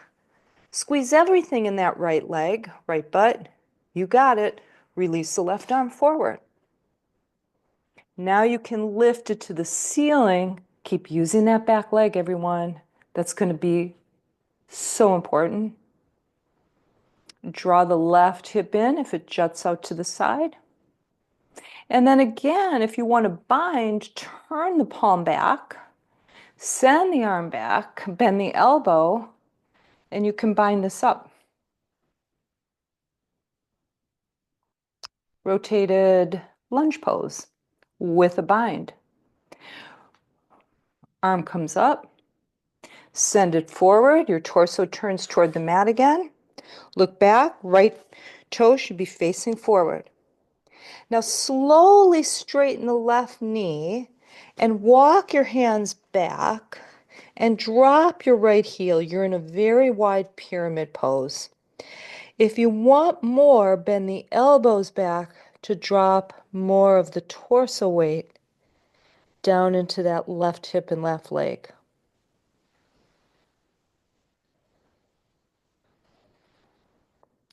squeeze everything in that right leg, right butt, You got it. Release the left arm forward. Now you can lift it to the ceiling. Keep using that back leg, everyone. That's going to be so important. Draw the left hip in if it juts out to the side. And then again, if you want to bind, turn the palm back, send the arm back, bend the elbow, and you can bind this up. Rotated lunge pose with a bind. Arm comes up, send it forward, your torso turns toward the mat again. Look back, right toe should be facing forward. Now slowly straighten the left knee and walk your hands back and drop your right heel. You're in a very wide pyramid pose. If you want more, bend the elbows back to drop more of the torso weight down into that left hip and left leg.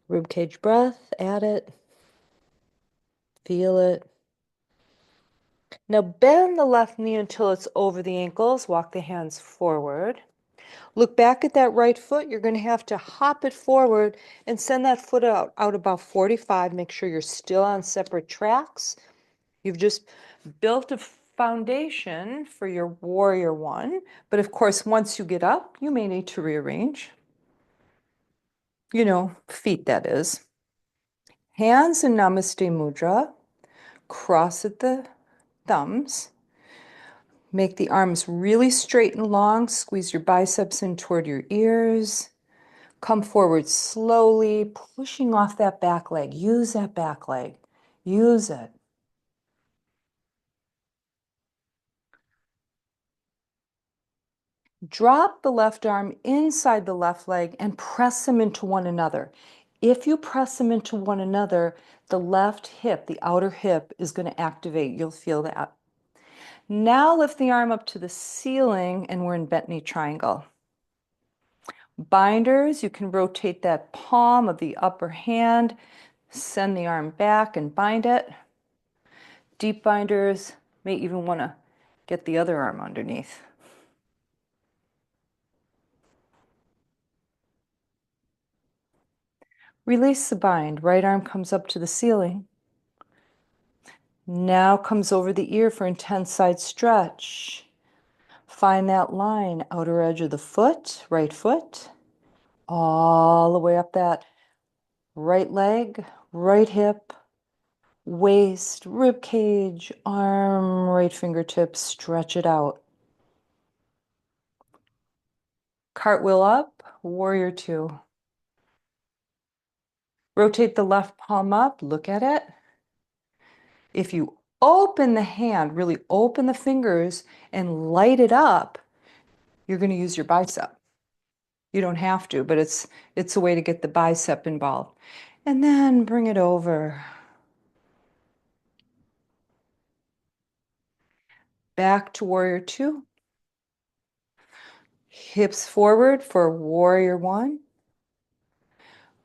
Ribcage breath, add it, feel it. Now bend the left knee until it's over the ankles. Walk the hands forward. Look back at that right foot. You're going to have to hop it forward and send that foot out about 45. Make sure you're still on separate tracks. You've just built a foundation for your warrior one. But of course, once you get up, you may need to rearrange. You know, feet that is. Hands in Namaste Mudra. Cross at the thumbs. Make the arms really straight and long. Squeeze your biceps in toward your ears. Come forward slowly, pushing off that back leg. Use that back leg. Use it. Drop the left arm inside the left leg and press them into one another. If you press them into one another, the left hip, the outer hip, is going to activate. You'll feel that. Now lift the arm up to the ceiling and we're in bent knee triangle. Binders, you can rotate that palm of the upper hand, send the arm back and bind it. Deep binders, may even want to get the other arm underneath. Release the bind. Right arm comes up to the ceiling. Now comes over the ear for intense side stretch. Find that line, outer edge of the foot, right foot, all the way up that right leg, right hip, waist, rib cage, arm, right fingertips, stretch it out. Cartwheel up, warrior two. Rotate the left palm up, look at it. If you open the hand, really open the fingers and light it up, you're going to use your bicep. You don't have to, but it's a way to get the bicep involved. And then bring it over. Back to warrior two. Hips forward for warrior one.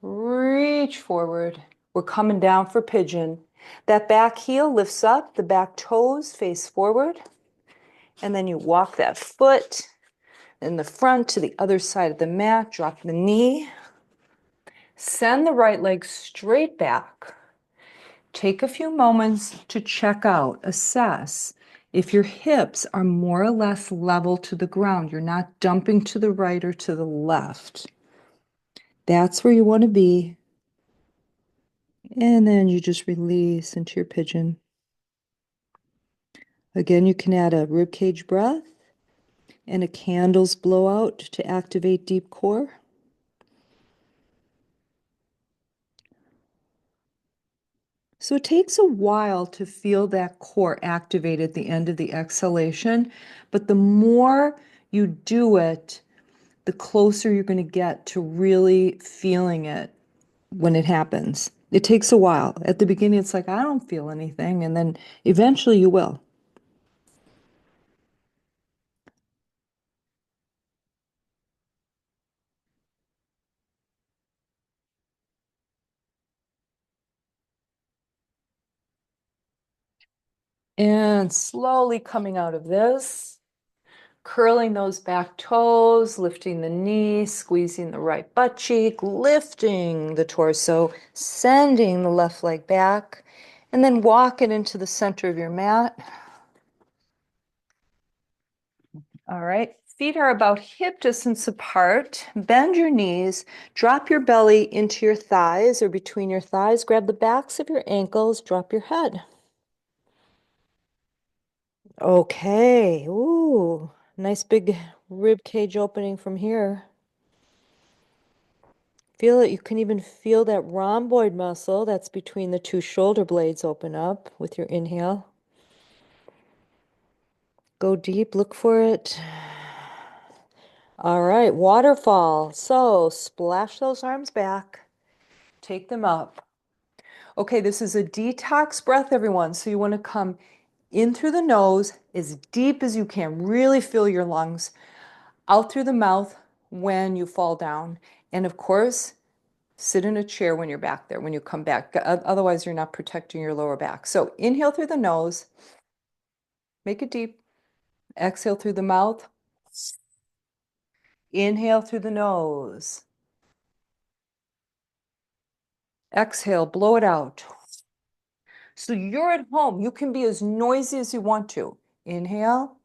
Reach forward. We're coming down for pigeon. That back heel lifts up, the back toes face forward. And then you walk that foot in the front to the other side of the mat. Drop the knee. Send the right leg straight back. Take a few moments to check out, assess if your hips are more or less level to the ground. You're not dumping to the right or to the left. That's where you want to be. And then you just release into your pigeon. Again, you can add a ribcage breath and a candle's blowout to activate deep core. So it takes a while to feel that core activate at the end of the exhalation, but the more you do it, the closer you're going to get to really feeling it when it happens. It takes a while. At the beginning, it's like, I don't feel anything, and then eventually you will. And slowly coming out of this, curling those back toes, lifting the knee, squeezing the right butt cheek, lifting the torso, sending the left leg back, and then walk it into the center of your mat. All right, feet are about hip distance apart. Bend your knees, drop your belly into your thighs or between your thighs. Grab the backs of your ankles, drop your head. Okay, ooh, nice big rib cage opening from here. Feel it. You can even feel that rhomboid muscle that's between the two shoulder blades open up with your inhale. Go deep, look for it. All right, waterfall. So splash those arms back, take them up. Okay, this is a detox breath, everyone. So you want to come in through the nose as deep as you can. Really fill your lungs. Out through the mouth when you fall down. And of course, sit in a chair when you're back there, when you come back. Otherwise, you're not protecting your lower back. So inhale through the nose, make it deep. Exhale through the mouth. Inhale through the nose. Exhale, blow it out. So you're at home. You can be as noisy as you want to. Inhale.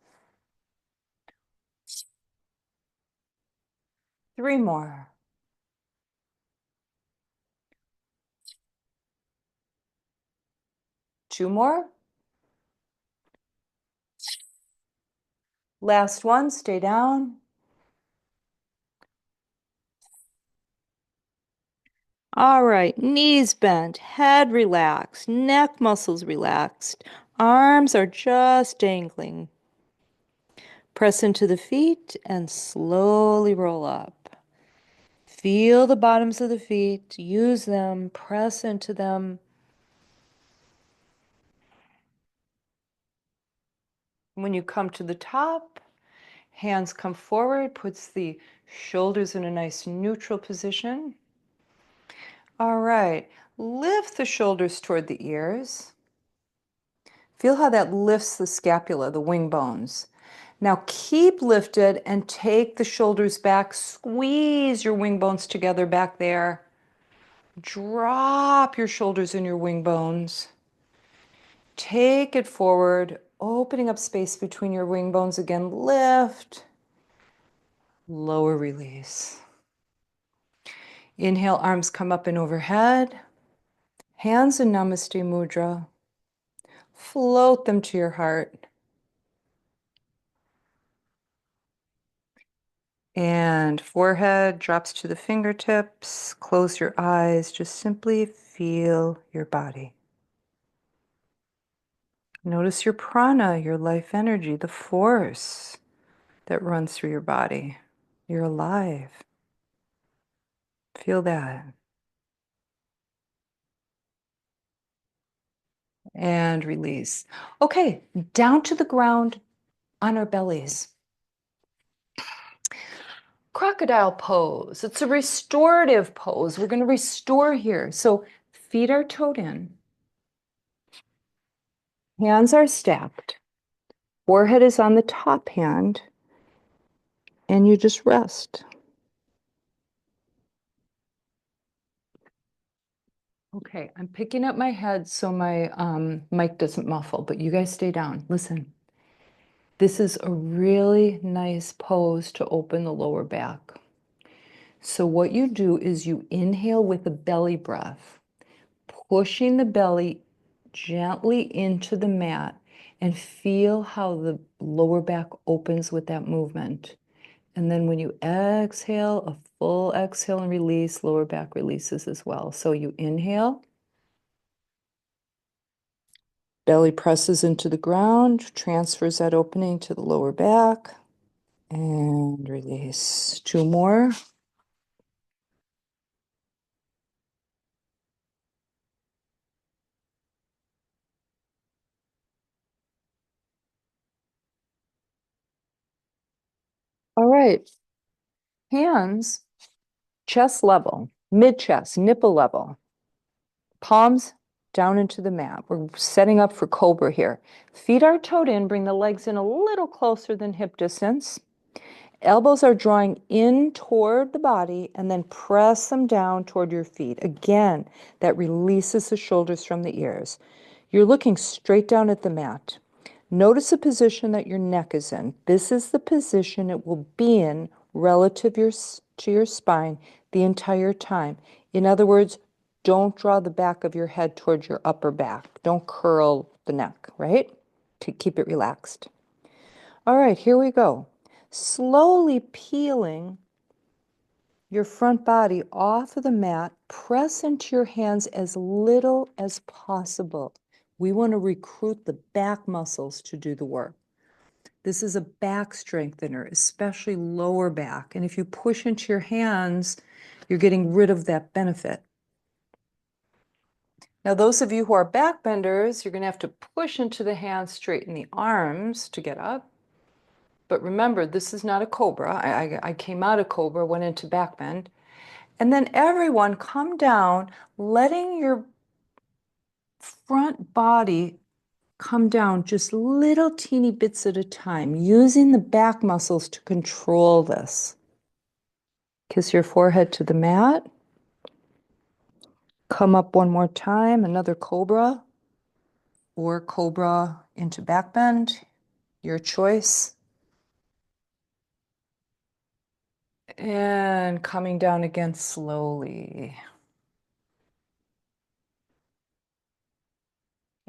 3 more. 2 more. Last one, stay down. All right, knees bent, head relaxed, neck muscles relaxed, arms are just dangling. Press into the feet and slowly roll up. Feel the bottoms of the feet, use them, press into them. When you come to the top, hands come forward, puts the shoulders in a nice neutral position. All right, lift the shoulders toward the ears. Feel how that lifts the scapula, the wing bones. Now keep lifted and take the shoulders back. Squeeze your wing bones together back there. Drop your shoulders in your wing bones. Take it forward, opening up space between your wing bones again. Lift, lower release. Inhale, arms come up and overhead. Hands in Namaste Mudra. Float them to your heart. And forehead drops to the fingertips. Close your eyes. Just simply feel your body. Notice your prana, your life energy, the force that runs through your body. You're alive. Feel that. And release. Okay, down to the ground on our bellies. Crocodile pose. It's a restorative pose. We're going to restore here. So feet are toed in. Hands are stacked. Forehead is on the top hand. And you just rest. Okay, I'm picking up my head so my mic doesn't muffle, but you guys stay down. Listen. This is a really nice pose to open the lower back. So what you do is you inhale with a belly breath, pushing the belly gently into the mat, and feel how the lower back opens with that movement. And then when you exhale, a full exhale and release, lower back releases as well. So you inhale, belly presses into the ground, transfers that opening to the lower back, and release. 2 more. All right. Hands, chest level, mid chest, nipple level. Palms down into the mat. We're setting up for cobra here. Feet are toed in, bring the legs in a little closer than hip distance. Elbows are drawing in toward the body and then press them down toward your feet. Again, that releases the shoulders from the ears. You're looking straight down at the mat. Notice the position that your neck is in. This is the position it will be in relative to your spine the entire time. In other words, don't draw the back of your head towards your upper back. Don't curl the neck, right? To keep it relaxed. All right, here we go. Slowly peeling your front body off of the mat, press into your hands as little as possible. We want to recruit the back muscles to do the work. This is a back strengthener, especially lower back. And if you push into your hands, you're getting rid of that benefit. Now, those of you who are back benders, you're going to have to push into the hands, straighten the arms to get up. But remember, this is not a cobra. I came out of cobra, went into back bend. And then everyone come down, letting your front body come down just little teeny bits at a time, using the back muscles to control this. Kiss your forehead to the mat. Come up one more time, another cobra, or cobra into back bend, your choice. And coming down again slowly.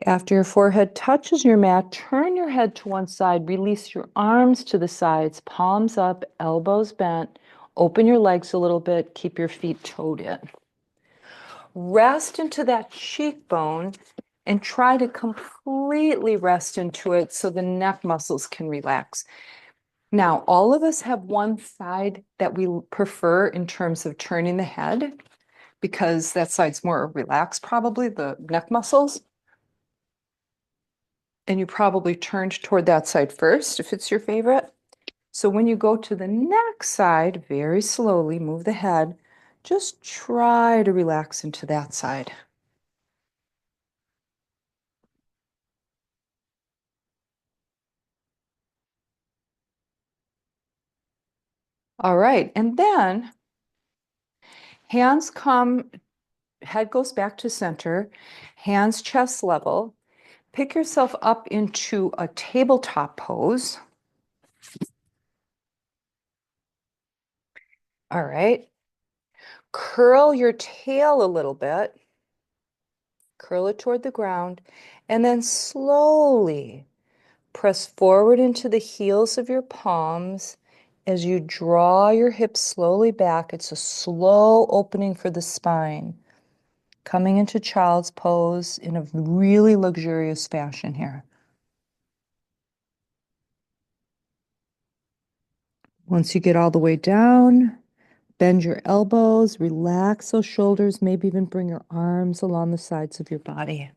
After your forehead touches your mat, turn your head to one side, release your arms to the sides, palms up, elbows bent, open your legs a little bit, keep your feet toed in. Rest into that cheekbone and try to completely rest into it so the neck muscles can relax. Now, all of us have one side that we prefer in terms of turning the head because that side's more relaxed, probably the neck muscles. And you probably turned toward that side first if it's your favorite. So when you go to the next side, very slowly move the head, just try to relax into that side. All right, and then hands come, head goes back to center, hands chest level. Pick yourself up into a tabletop pose. All right. Curl your tail a little bit. Curl it toward the ground, and then slowly press forward into the heels of your palms as you draw your hips slowly back. It's a slow opening for the spine. Coming into child's pose in a really luxurious fashion here. Once you get all the way down, bend your elbows, relax those shoulders, maybe even bring your arms along the sides of your body.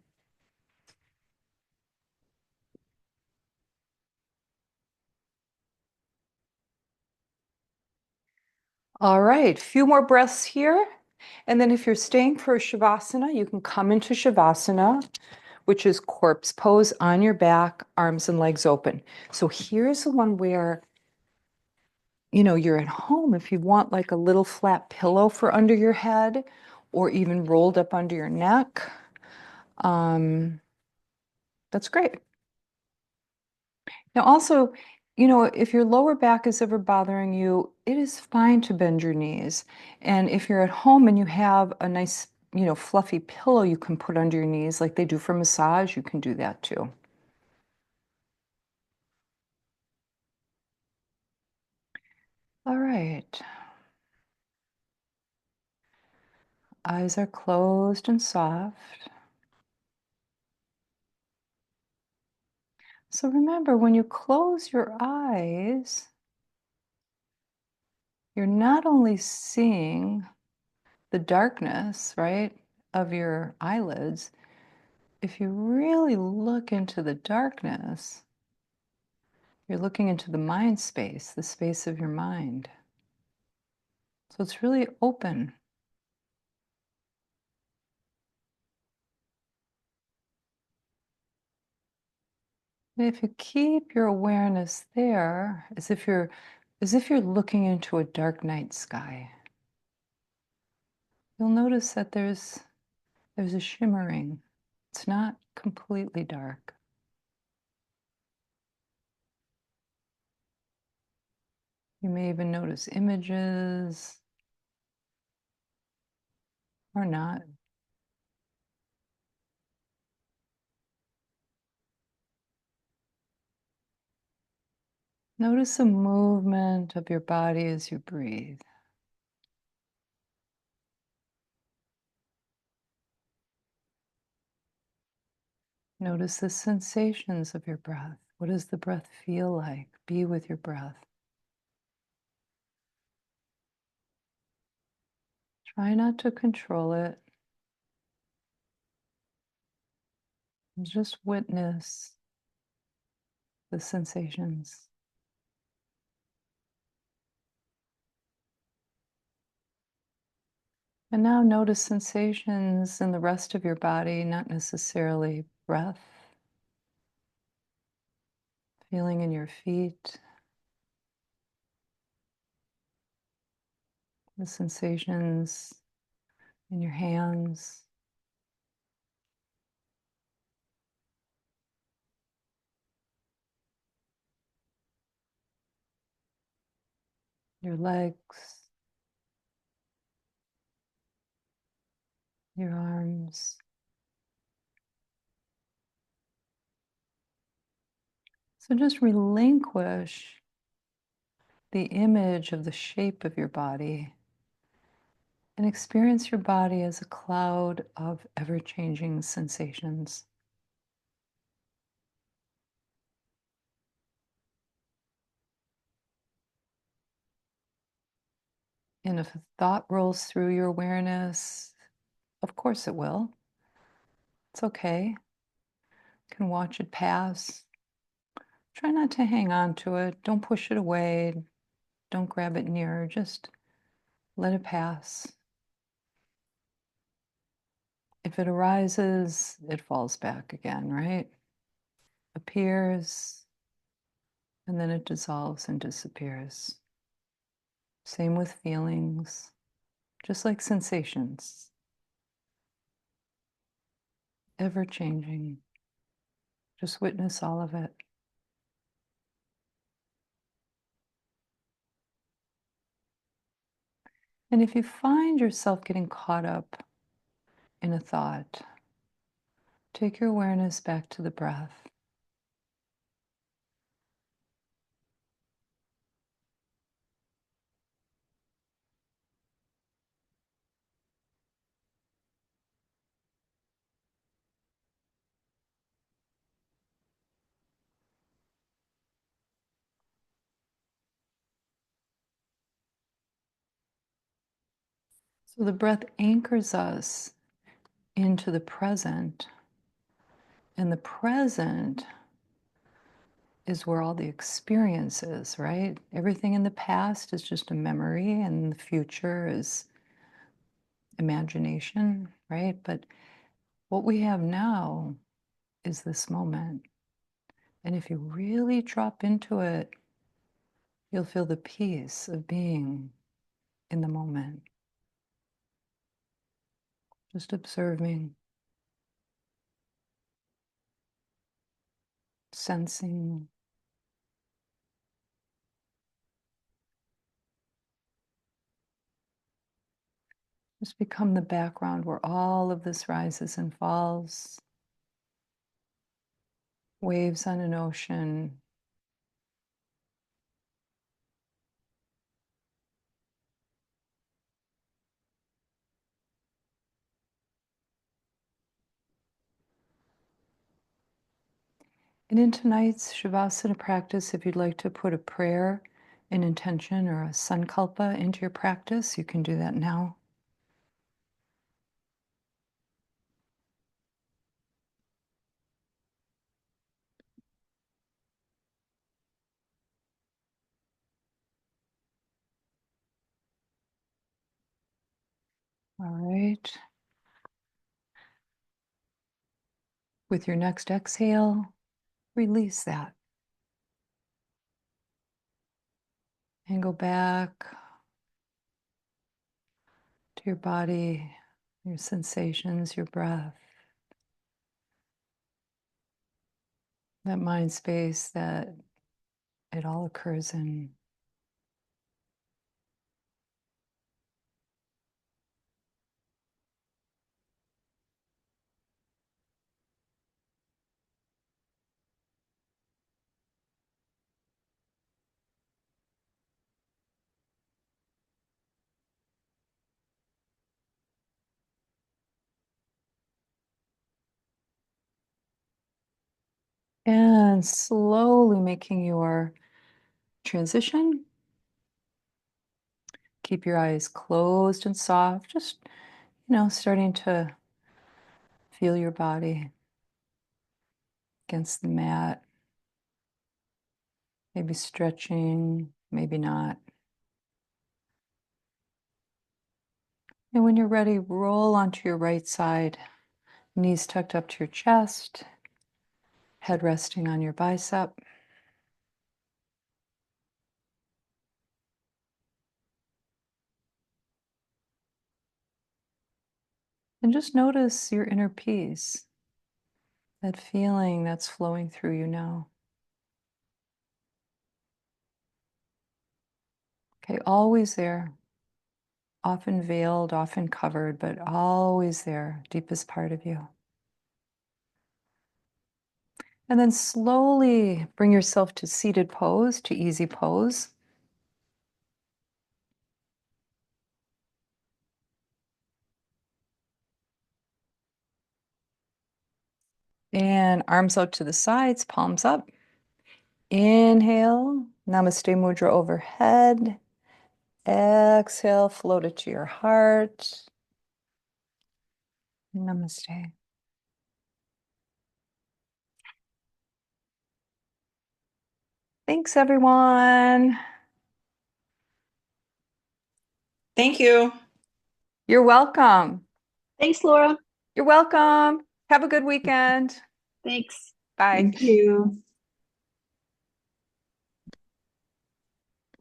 All right, few more breaths here. And then if you're staying for a Shavasana, you can come into Shavasana, which is corpse pose on your back, arms and legs open. So here's the one where, you're at home. If you want like a little flat pillow for under your head or even rolled up under your neck, that's great. Now also, if your lower back is ever bothering you, it is fine to bend your knees. And if you're at home and you have a nice, fluffy pillow you can put under your knees like they do for massage, you can do that too. All right. Eyes are closed and soft. So remember, when you close your eyes, you're not only seeing the darkness, right, of your eyelids. If you really look into the darkness, you're looking into the mind space, the space of your mind. So it's really open. And if you keep your awareness there, as if you're looking into a dark night sky, you'll notice that there's a shimmering. It's not completely dark. You may even notice images or not. Notice the movement of your body as you breathe. Notice the sensations of your breath. What does the breath feel like? Be with your breath. Try not to control it. Just witness the sensations. And now notice sensations in the rest of your body, not necessarily breath. Feeling in your feet, the sensations in your hands, your legs, your arms. So just relinquish the image of the shape of your body and experience your body as a cloud of ever-changing sensations. And if a thought rolls through your awareness, of course it will. It's okay. You can watch it pass. Try not to hang on to it. Don't push it away. Don't grab it near. Just let it pass. If it arises, it falls back again, right? Appears, and then it dissolves and disappears. Same with feelings, just like sensations, ever changing. Just witness all of it. And if you find yourself getting caught up in a thought, take your awareness back to the breath. So the breath anchors us into the present, and the present is where all the experience is, right? Everything in the past is just a memory, and the future is imagination, right? But what we have now is this moment. And if you really drop into it, you'll feel the peace of being in the moment, just observing, sensing. Just become the background where all of this rises and falls, waves on an ocean. And in tonight's Shavasana practice, if you'd like to put a prayer, an intention, or a sankalpa into your practice, you can do that now. All right. With your next exhale, release that and go back to your body, your sensations, your breath, that mind space that it all occurs in. And slowly making your transition. Keep your eyes closed and soft, just, starting to feel your body against the mat, maybe stretching, maybe not. And when you're ready, roll onto your right side, knees tucked up to your chest, head resting on your bicep. And just notice your inner peace, that feeling that's flowing through you now. Okay, always there, often veiled, often covered, but always there, deepest part of you. And then slowly bring yourself to seated pose, to easy pose. And arms out to the sides, palms up. Inhale, Namaste Mudra overhead. Exhale, float it to your heart. Namaste. Thanks, everyone. Thank you. You're welcome. Thanks, Laura. You're welcome. Have a good weekend. Thanks. Bye. Thank you.